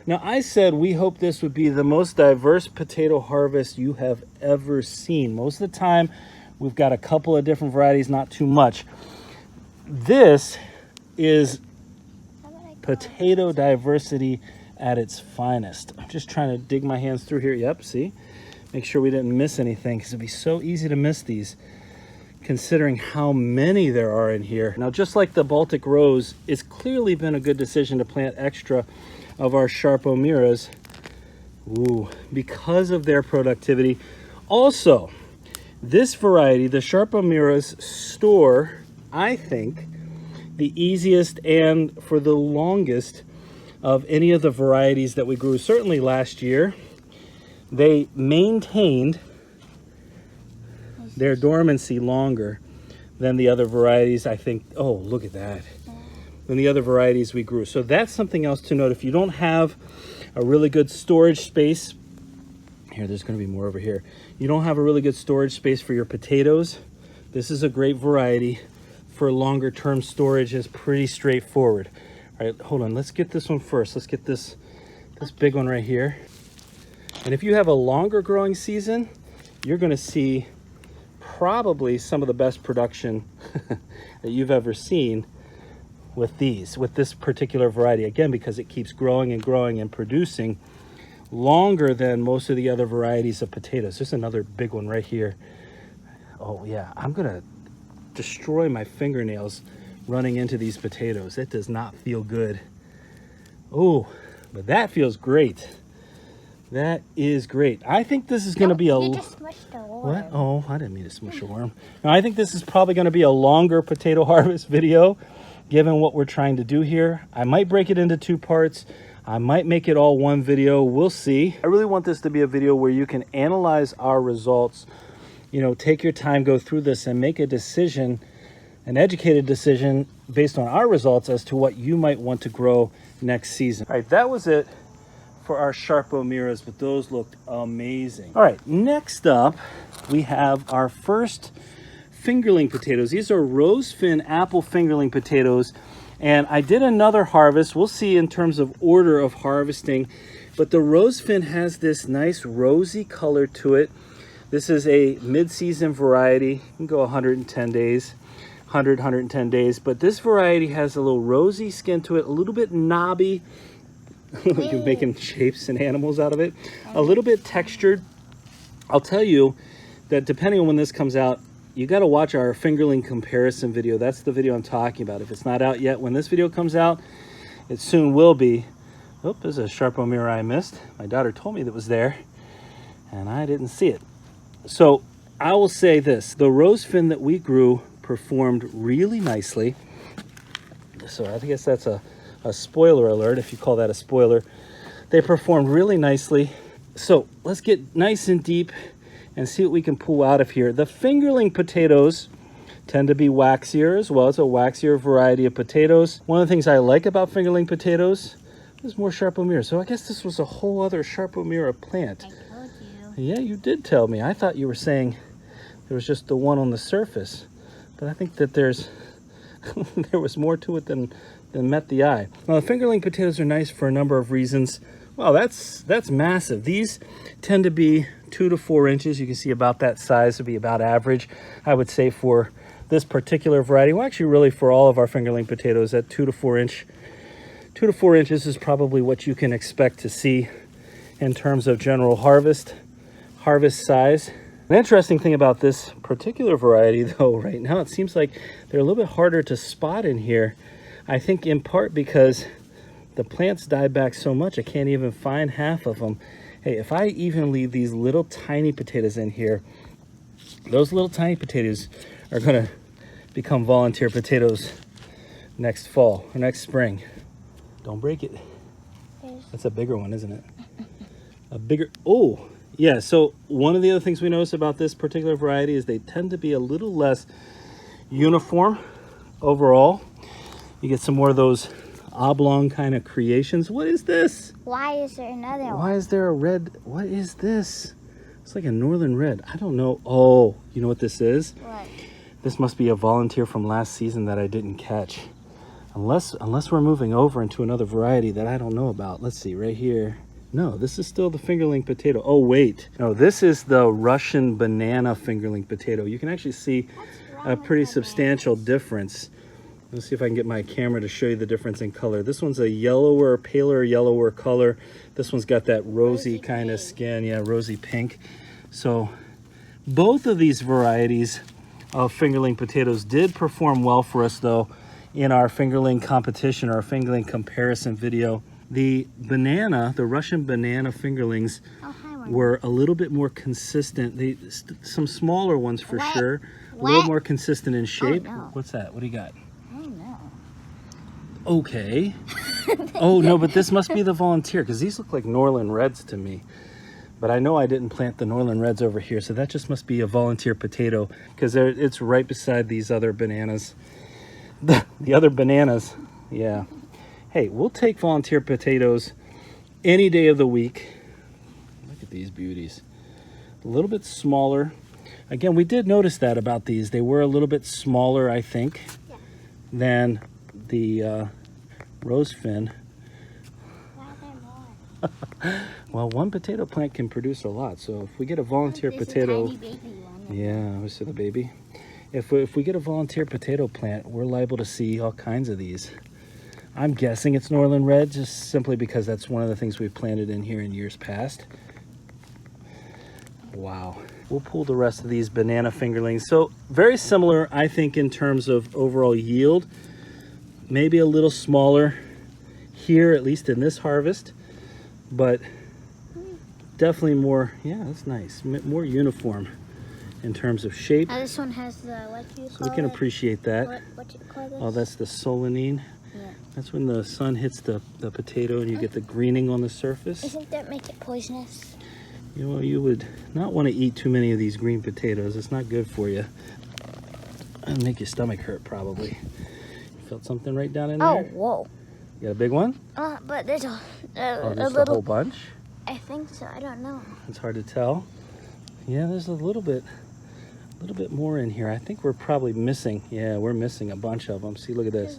Now, I said we hope this would be the most diverse potato harvest you have ever seen. Most of the time, we've got a couple of different varieties, not too much. This is potato diversity at its finest. I'm just trying to dig my hands through here. Yep, see? make sure we didn't miss anything, because it'd be so easy to miss these considering how many there are in here. Now, just like the Baltic Rose, it's clearly been a good decision to plant extra of our sarpo miras. Ooh, because of their productivity. Also, this variety, the sarpo miras, store, I think, the easiest and for the longest of any of the varieties that we grew. Certainly last year, they maintained their dormancy longer than the other varieties, I think. Oh, look at that. Than the other varieties we grew. So that's something else to note. If you don't have a really good storage space, here, there's going to be more over here. You don't have a really good storage space for your potatoes, this is a great variety for longer term storage. Is pretty straightforward. All right, hold on, let's get this one first. Let's get this big one right here. And if you have a longer growing season, you're going to see probably some of the best production that you've ever seen with this particular variety. Again, because it keeps growing and growing and producing longer than most of the other varieties of potatoes. There's another big one right here. Oh yeah, I'm gonna destroy my fingernails running into these potatoes. It does not feel good. Oh, but that feels great. That is great. I think this is going to be a... You just smushed a worm. What? Oh, I didn't mean to smush a worm. No, I think this is probably going to be a longer potato harvest video, given what we're trying to do here. I might break it into 2 parts. I might make it all one video. We'll see. I really want this to be a video where you can analyze our results, you know, take your time, go through this and make a decision, an educated decision based on our results as to what you might want to grow next season. All right, that was it for our sarpo miras, but those looked amazing. All right, next up, we have our first fingerling potatoes. These are Rosefin apple fingerling potatoes, and I did another harvest. We'll see in terms of order of harvesting, but the Rosefin has this nice rosy color to it. This is a mid-season variety. You can go 110 days, 110 days, but this variety has a little rosy skin to it, a little bit knobby. You're making shapes and animals out of it. A little bit textured. I'll tell you that depending on when this comes out, you got to watch our fingerling comparison video. That's the video I'm talking about. If it's not out yet, when this video comes out, it soon will be. Oh, there's a sarpo mira I missed. My daughter told me that was there, and I didn't see it. So I will say this. The Rosefin that we grew performed really nicely. So I guess that's a spoiler alert, if you call that a spoiler. They performed really nicely. So let's get nice and deep and see what we can pull out of here. The fingerling potatoes tend to be waxier as well. It's a waxier variety of potatoes. One of the things I like about fingerling potatoes is more sarpo mira. So I guess this was a whole other sarpo mira plant. I told you. Yeah, you did tell me. I thought you were saying there was just the one on the surface, but I think that there was more to it than met the eye. Now, the fingerling potatoes are nice for a number of reasons. Wow, that's massive. These tend to be 2 to 4 inches. You can see about that size would be about average, I would say, for this particular variety. Well, actually, really for all of our fingerling potatoes, at 2 to 4 inches is probably what you can expect to see in terms of general harvest size. An interesting thing about this particular variety, though, right now, it seems like they're a little bit harder to spot in here. I think in part because the plants died back so much, I can't even find half of them. Hey, if I even leave these little tiny potatoes in here, those little tiny potatoes are gonna become volunteer potatoes next fall or next spring. Don't break it. That's a bigger one, isn't it? A bigger, oh, yeah. So one of the other things we notice about this particular variety is they tend to be a little less uniform overall. You get some more of those oblong kind of creations. What is this? Why is there another one? Why is there a red? What is this? It's like a Norland Red. I don't know. Oh, you know what this is? What? This must be a volunteer from last season that I didn't catch. Unless we're moving over into another variety that I don't know about. Let's see, right here. No, this is still the fingerling potato. Oh, wait. No, this is the Russian banana fingerling potato. You can actually see a pretty substantial difference. Let's see if I can get my camera to show you the difference in color. This one's a yellower, paler yellower color. This one's got that rosy kind of skin. Yeah, rosy pink. So both of these varieties of fingerling potatoes did perform well for us though in our fingerling competition or our fingerling comparison video. The banana, the Russian banana fingerlings were a little bit more consistent. Some smaller ones for sure, a little more consistent in shape. Oh, no. What's that? What do you got? I don't know. Okay. Oh no, but this must be the volunteer because these look like Norland Reds to me. But I know I didn't plant the Norland Reds over here, so that just must be a volunteer potato because it's right beside these other bananas. The other bananas, yeah. Hey, we'll take volunteer potatoes any day of the week. Look at these beauties. A little bit smaller. Again, we did notice that about these. They were a little bit smaller, I think, than the Rosefin. Why are there more? Well, one potato plant can produce a lot. So if we get a volunteer potato, A tiny baby one. yeah, we see the baby. If we get a volunteer potato plant, we're liable to see all kinds of these. I'm guessing it's Norland Red just simply because that's one of the things we've planted in here in years past. Wow. We'll pull the rest of these banana fingerlings. So very similar, I think, in terms of overall yield. Maybe a little smaller here, at least in this harvest, but definitely more, yeah, that's nice, more uniform in terms of shape. This one has the, what do you So call we can it? appreciate that. What do you call this? Oh, that's the solanine. Yeah. That's when the sun hits the potato and you get the greening on the surface. Doesn't that make it poisonous? You know, you would not want to eat too many of these green potatoes. It's not good for you. It'll make your stomach hurt, probably. You felt something right down in there? Oh, whoa. You got a big one? But there's Oh, a there's a little. whole bunch? I think so. I don't know. It's hard to tell. Yeah, there's a little bit more in here. I think we're probably missing. Yeah, we're missing a bunch of them. See, look at this.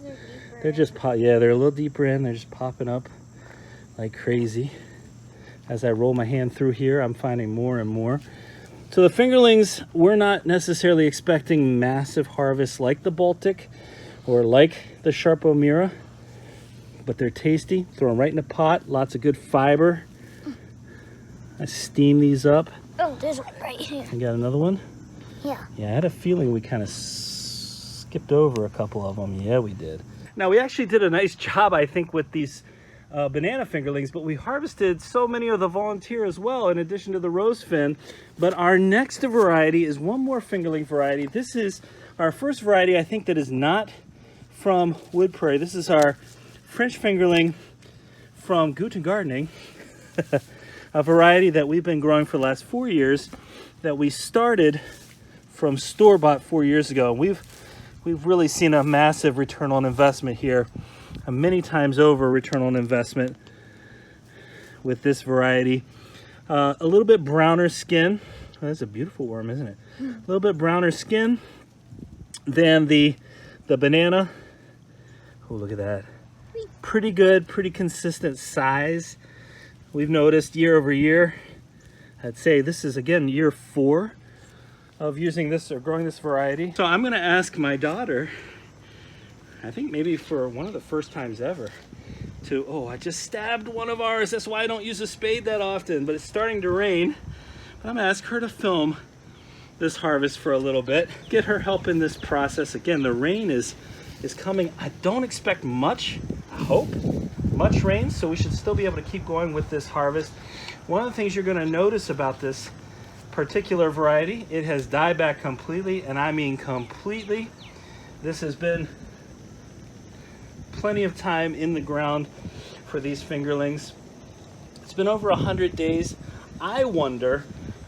They're just yeah, they're a little deeper in. They're just popping up like crazy. As I roll my hand through here, I'm finding more and more. So the fingerlings, we're not necessarily expecting massive harvests like the Baltic or like the sarpo mira, but they're tasty. Throw them right in a pot. Lots of good fiber. I steam these up. Oh, there's one right here. You got another one? Yeah. Yeah, I had a feeling we kind of skipped over a couple of them. Yeah, we did. Now, we actually did a nice job, I think, with these banana fingerlings, but we harvested so many of the volunteer as well, in addition to the Rosefin. But our next variety is one more fingerling variety. This is our first variety, I think, that is not from Wood Prairie. This is our French fingerling from Guten Gardening, a variety that we've been growing for the last 4 years, that we started from store-bought 4 years ago. We've really seen a massive return on investment here, a many times over return on investment with this variety. A little bit browner skin. Oh, that's a beautiful worm, isn't it? A little bit browner skin than the banana. Oh, look at that. Pretty good, pretty consistent size. We've noticed year over year. I'd say this is, again, year 4 of using this or growing this variety. So I'm gonna ask my daughter, I think maybe for one of the first times ever, to, oh, I just stabbed one of ours. That's why I don't use a spade that often, but it's starting to rain. I'm gonna ask her to film this harvest for a little bit, get her help in this process. Again, the rain is coming. I don't expect much, I hope, much rain, so we should still be able to keep going with this harvest. One of the things you're gonna notice about this particular variety, it has died back completely, and I mean completely. This has been plenty of time in the ground for these fingerlings. It's been over 100 days. I wonder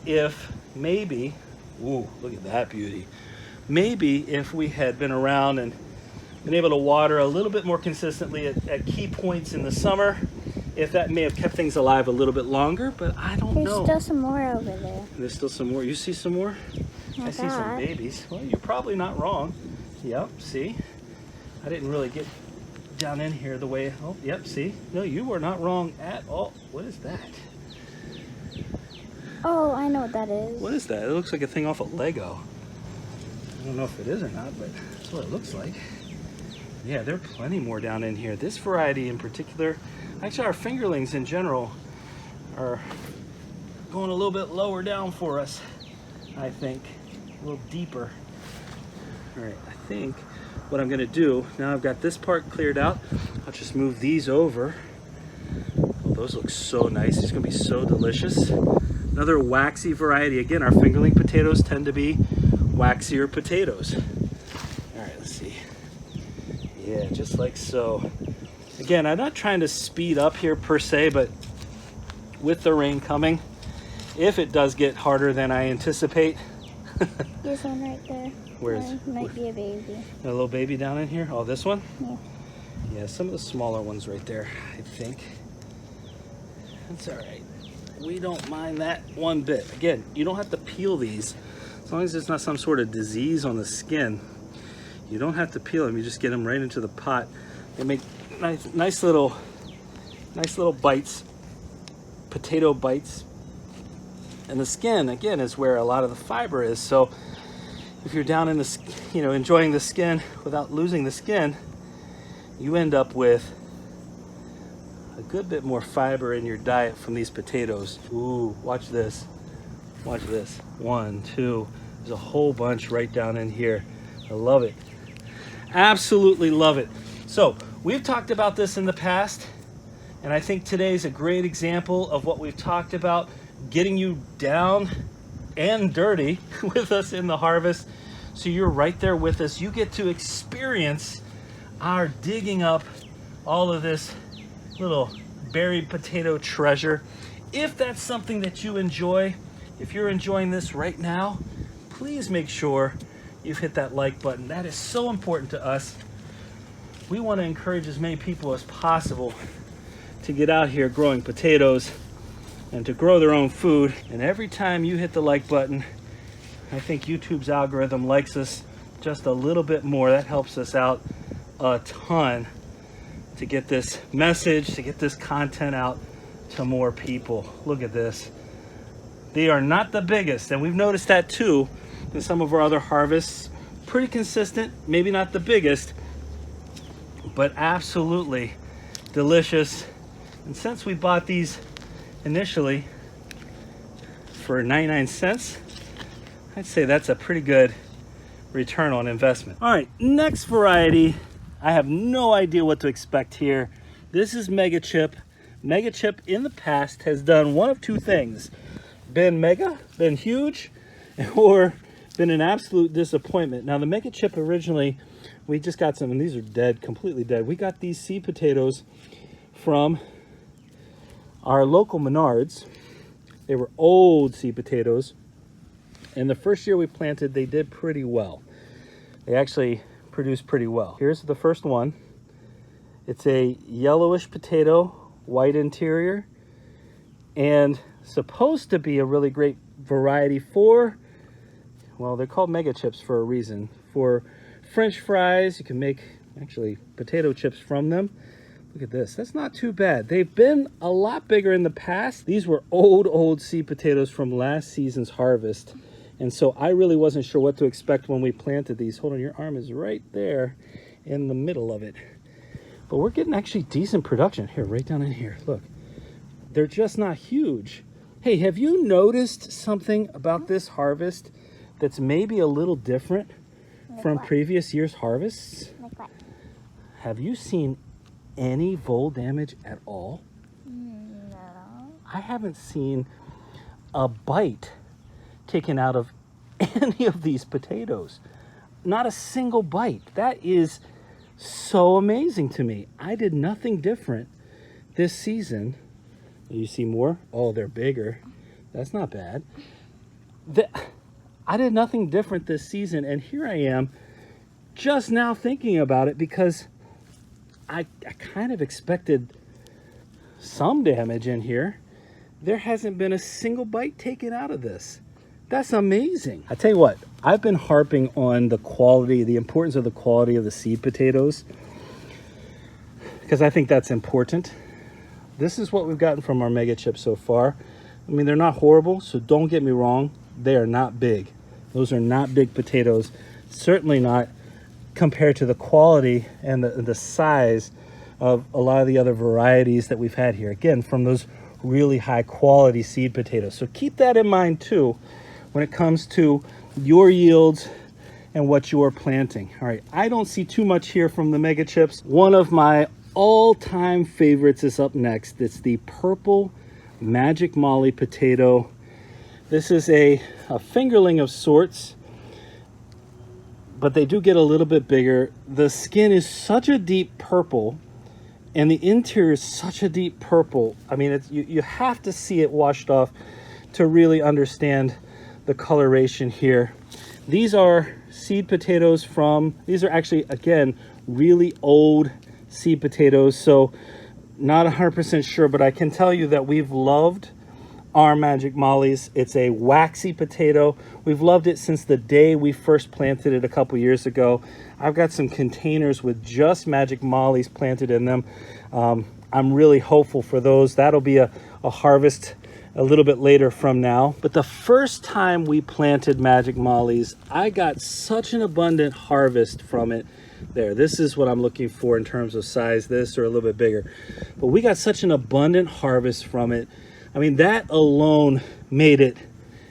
if maybe, ooh, look at that beauty. Maybe if we had been around and been able to water a little bit more consistently at key points in the summer, if that may have kept things alive a little bit longer, but I don't know. There's still some more over there. There's still some more. You see some more? I see some babies. Well, you're probably not wrong. Yep, see? I didn't really get down in here the way, oh, yep, see? No, you were not wrong at all. What is that? Oh, I know what that is. What is that? It looks like a thing off a Lego. I don't know if it is or not, but that's what it looks like. Yeah, there are plenty more down in here. This variety in particular, actually our fingerlings in general are going a little bit lower down for us, I think. A little deeper. All right, I think what I'm gonna do, now I've got this part cleared out, I'll just move these over. Oh, those look so nice. It's gonna be so delicious. Another waxy variety. Again, our fingerling potatoes tend to be waxier potatoes. All right, let's see. Yeah, just like so. Again, I'm not trying to speed up here per se, but with the rain coming, if it does get harder than I anticipate. This one right there. Where is might be a baby. A little baby down in here? Oh, this one? Yeah. Yeah, some of the smaller ones right there, I think. That's all right. We don't mind that one bit. Again, you don't have to peel these. As long as there's not some sort of disease on the skin, you don't have to peel them. You just get them right into the pot. They make nice little bites, potato bites. And the skin, again, is where a lot of the fiber is. So if you're down in the, enjoying the skin without losing the skin, you end up with a good bit more fiber in your diet from these potatoes. Ooh, watch this. Watch this. 1, 2. There's a whole bunch right down in here. I love it. Absolutely love it. So we've talked about this in the past, and I think today's a great example of what we've talked about, getting you down and dirty with us in the harvest. So you're right there with us. You get to experience our digging up all of this little buried potato treasure. If that's something that you enjoy, if you're enjoying this right now, please make sure you've hit that like button. That is so important to us. We want to encourage as many people as possible to get out here growing potatoes and to grow their own food. And every time you hit the like button, I think YouTube's algorithm likes us just a little bit more. That helps us out a ton to get this message, to get this content out to more people. Look at this. They are not the biggest, and we've noticed that too in some of our other harvests. Pretty consistent, maybe not the biggest, but absolutely delicious. And since we bought these initially for 99 cents, I'd say that's a pretty good return on investment. All right, next variety. I have no idea what to expect here. This is Megachip. Megachip in the past has done one of two things. Been mega, been huge, or been an absolute disappointment. Now the Megachip originally, we just got some, and these are dead, completely dead. We got these seed potatoes from our local Menards. They were old seed potatoes. And the first year we planted, they did pretty well. They actually produced pretty well. Here's the first one. It's a yellowish potato, white interior, and supposed to be a really great variety for, well, they're called mega chips for a reason. For French fries, you can make actually potato chips from them. Look at this, that's not too bad. They've been a lot bigger in the past. These were old seed potatoes from last season's harvest. And so I really wasn't sure what to expect when we planted these. Hold on, your arm is right there in the middle of it. But we're getting actually decent production. Here, right down in here, look. They're just not huge. Hey, have you noticed something about this harvest that's maybe a little different from previous year's harvests? Like what? Have you seen any vole damage at all? No. I haven't seen a bite taken out of any of these potatoes. Not a single bite. That is so amazing to me. I did nothing different this season. You see more? Oh, they're bigger. That's not bad. I did nothing different this season, and here I am just now thinking about it because I kind of expected some damage in here. There hasn't been a single bite taken out of this. That's amazing. I tell you what, I've been harping on the quality, the importance of the quality of the seed potatoes, because I think that's important. This is what we've gotten from our mega chips so far. I mean, they're not horrible, so don't get me wrong. They are not big. Those are not big potatoes. Certainly not compared to the quality and the size of a lot of the other varieties that we've had here. Again, from those really high quality seed potatoes. So keep that in mind too when it comes to your yields and what you're planting. All right, I don't see too much here from the Megachips. One of my all-time favorites is up next. It's the purple Magic Molly potato. This is a fingerling of sorts, but they do get a little bit bigger. The skin is such a deep purple, and the interior is such a deep purple. I mean, you have to see it washed off to really understand the coloration here. These are seed potatoes these are actually, again, really old seed potatoes. So not 100% sure, but I can tell you that we've loved our Magic Mollies. It's a waxy potato. We've loved it since the day we first planted it a couple years ago. I've got some containers with just Magic Mollies planted in them. I'm really hopeful for those. That'll be a harvest a little bit later from now. But the first time we planted Magic Mollies, I got such an abundant harvest from it. There, this is what I'm looking for in terms of size, this or a little bit bigger. But we got such an abundant harvest from it. I mean, that alone made it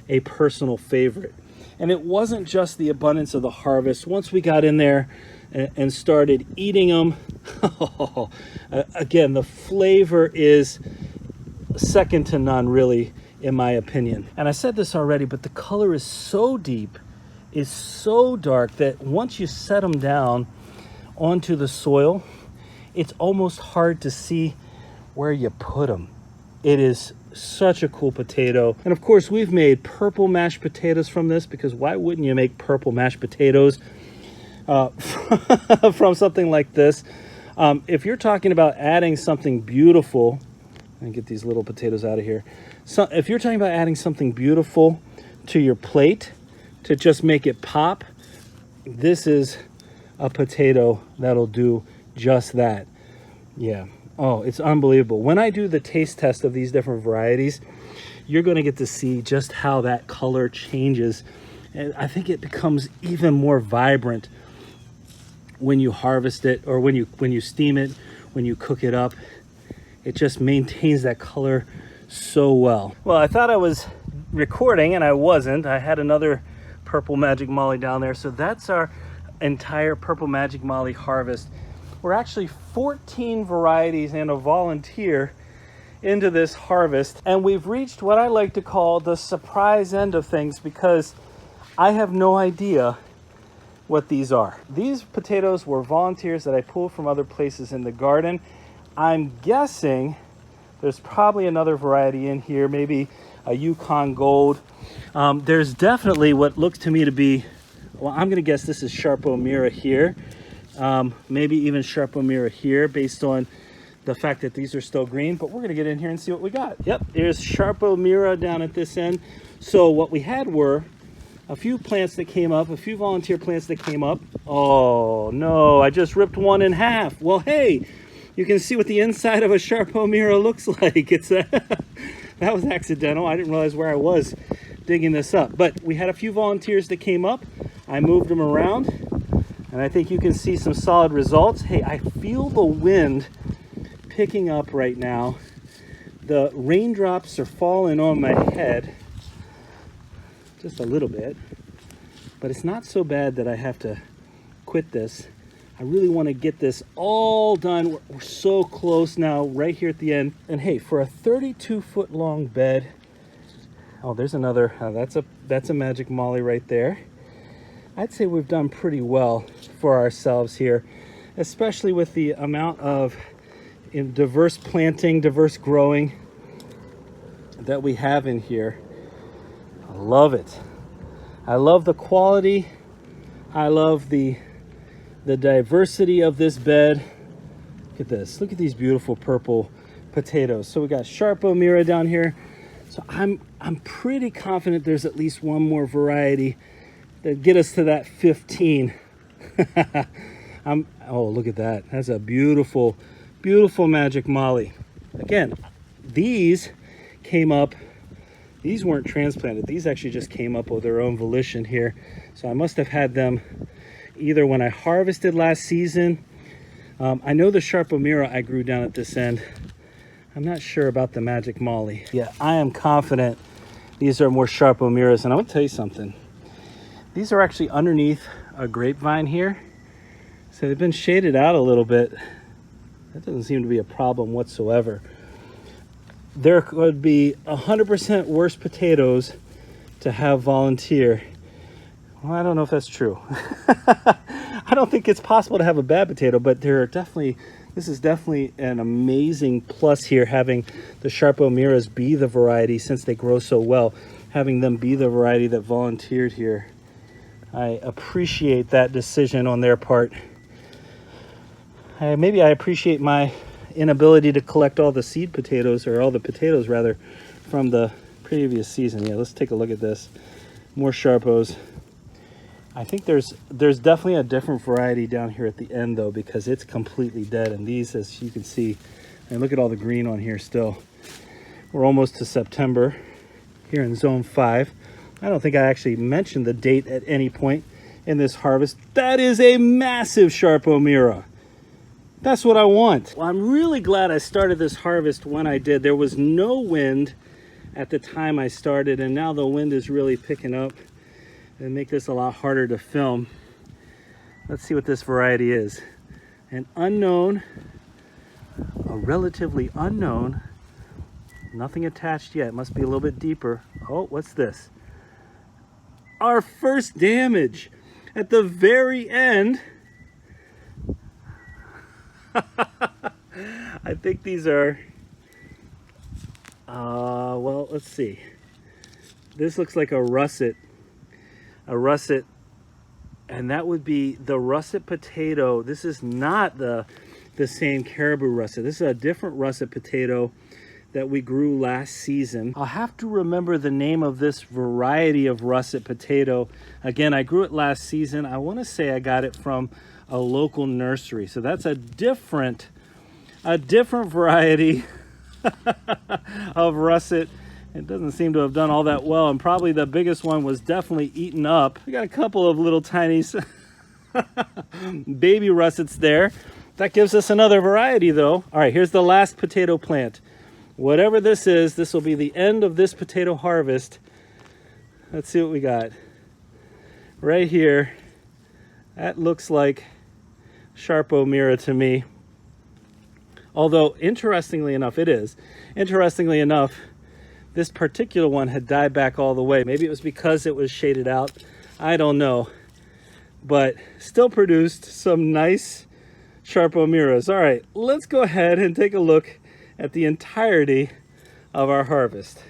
a personal favorite. And it wasn't just the abundance of the harvest. Once we got in there and started eating them, again, the flavor is second to none, really, in my opinion. And I said this already, but the color is so deep, is so dark, that once you set them down onto the soil, it's almost hard to see where you put them. It is such a cool potato. And of course, we've made purple mashed potatoes from this, because why wouldn't you make purple mashed potatoes from something like this? If you're talking about adding something beautiful, and get these little potatoes out of here. So if you're talking about adding something beautiful to your plate to just make it pop, this is a potato that'll do just that. Yeah. Oh, it's unbelievable. When I do the taste test of these different varieties, you're going to get to see just how that color changes. And I think it becomes even more vibrant when you harvest it, or when you steam it, when you cook it up. It just maintains that color so well. Well, I thought I was recording and I wasn't. I had another purple Magic Molly down there. So that's our entire purple Magic Molly harvest. We're actually 14 varieties and a volunteer into this harvest. And we've reached what I like to call the surprise end of things, because I have no idea what these are. These potatoes were volunteers that I pulled from other places in the garden. I'm guessing there's probably another variety in here, maybe a Yukon Gold. There's definitely what looks to me to be, well, I'm gonna guess this is Sarpo Mira here. Maybe even Sarpo Mira here, based on the fact that these are still green, but we're gonna get in here and see what we got. Yep, there's Sarpo Mira down at this end. So what we had were a few plants that came up, a few volunteer plants that came up. Oh no, I just ripped one in half. Well, hey, you can see what the inside of a Sarpo Mira looks like. It's that was accidental. I didn't realize where I was digging this up. But we had a few volunteers that came up. I moved them around, and I think you can see some solid results. Hey, I feel the wind picking up right now. The raindrops are falling on my head just a little bit, but it's not so bad that I have to quit this. I really want to get this all done. We're so close now, right here at the end. And hey, for a 32-foot long bed, oh, there's another, that's a Magic Molly right there. I'd say we've done pretty well for ourselves here, especially with the amount of diverse planting, diverse growing that we have in here. I love it. I love the quality. I love the diversity of this bed. Look at this. Look at these beautiful purple potatoes. So we got Sarpo Mira down here. So I'm pretty confident there's at least one more variety that get us to that 15. Oh, look at that. That's a beautiful, beautiful Magic Molly. Again, these came up. These weren't transplanted. These actually just came up of their own volition here. So I must have had them either when I harvested last season. I know the Sarpo Mira I grew down at this end. I'm not sure about the Magic Molly. Yeah, I am confident these are more Sarpo miras. And I'm gonna tell you something. These are actually underneath a grapevine here. So they've been shaded out a little bit. That doesn't seem to be a problem whatsoever. There could be 100% worse potatoes to have volunteer. Well, I don't know if that's true. I don't think it's possible to have a bad potato, but there are definitely, this is definitely an amazing plus here, having the Sarpo miras be the variety, since they grow so well, having them be the variety that volunteered here. I appreciate that decision on their part. Maybe I appreciate my inability to collect all the seed potatoes, or all the potatoes rather, from the previous season. Yeah, let's take a look at this. More Sarpos. I think there's definitely a different variety down here at the end though, because it's completely dead. And these, as you can see, and look at all the green on here still. We're almost to September here in zone 5. I don't think I actually mentioned the date at any point in this harvest. That is a massive Sarpo mira. That's what I want. Well, I'm really glad I started this harvest when I did. There was no wind at the time I started, and now the wind is really picking up and make this a lot harder to film. Let's see what this variety is. An unknown, a relatively unknown, nothing attached yet. Must be a little bit deeper. Oh, what's this? Our first damage at the very end. I think these are, well, let's see. This looks like a russet. A russet, and that would be the russet potato. This is not the same Caribou russet. This is a different russet potato that we grew last season. I'll have to remember the name of this variety of russet potato. Again, I grew it last season. I want to say I got it from a local nursery. So that's a different variety of russet. It doesn't seem to have done all that well, and probably the biggest one was definitely eaten up. We got a couple of little tiny baby russets there. That gives us another variety though. All right, here's the last potato plant. Whatever this is, this will be the end of this potato harvest. Let's see what we got. Right here, that looks like Sarpo mira to me. Although, interestingly enough, this particular one had died back all the way. Maybe it was because it was shaded out. I don't know. But still produced some nice Sarpo miras. All right, let's go ahead and take a look at the entirety of our harvest.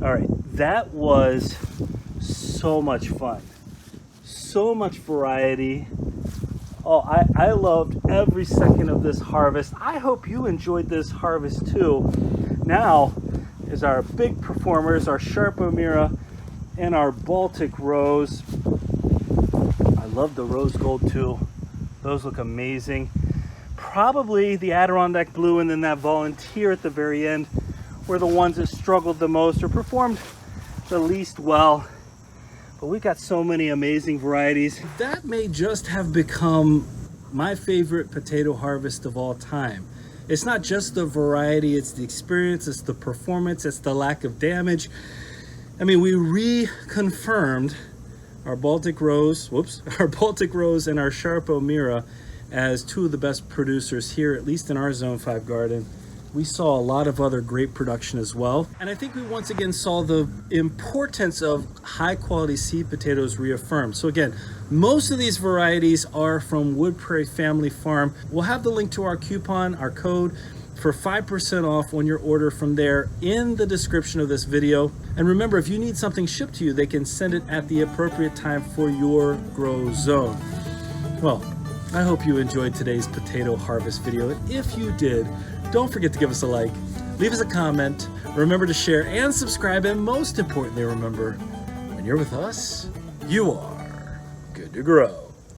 All right, that was so much fun. So much variety. Oh, I loved every second of this harvest. I hope you enjoyed this harvest too. Now is our big performers, our Sarpo mira and our Baltic Rose. I love the Rose Gold too. Those look amazing. Probably the Adirondack Blue and then that Volunteer at the very end were the ones that struggled the most or performed the least well. But we got so many amazing varieties. That may just have become my favorite potato harvest of all time. It's not just the variety, it's the experience, it's the performance, it's the lack of damage. I mean, we reconfirmed our Baltic Rose, our Baltic Rose and our Sarpo mira as two of the best producers here, at least in our Zone 5 garden. We saw a lot of other great production as well. And I think we once again saw the importance of high quality seed potatoes reaffirmed. So again, most of these varieties are from Wood Prairie Family Farm. We'll have the link to our coupon, our code, for 5% off on your order from there in the description of this video. And remember, if you need something shipped to you, they can send it at the appropriate time for your grow zone. Well, I hope you enjoyed today's potato harvest video. And if you did, don't forget to give us a like, leave us a comment, remember to share and subscribe, and most importantly, remember, when you're with us, you are good to grow.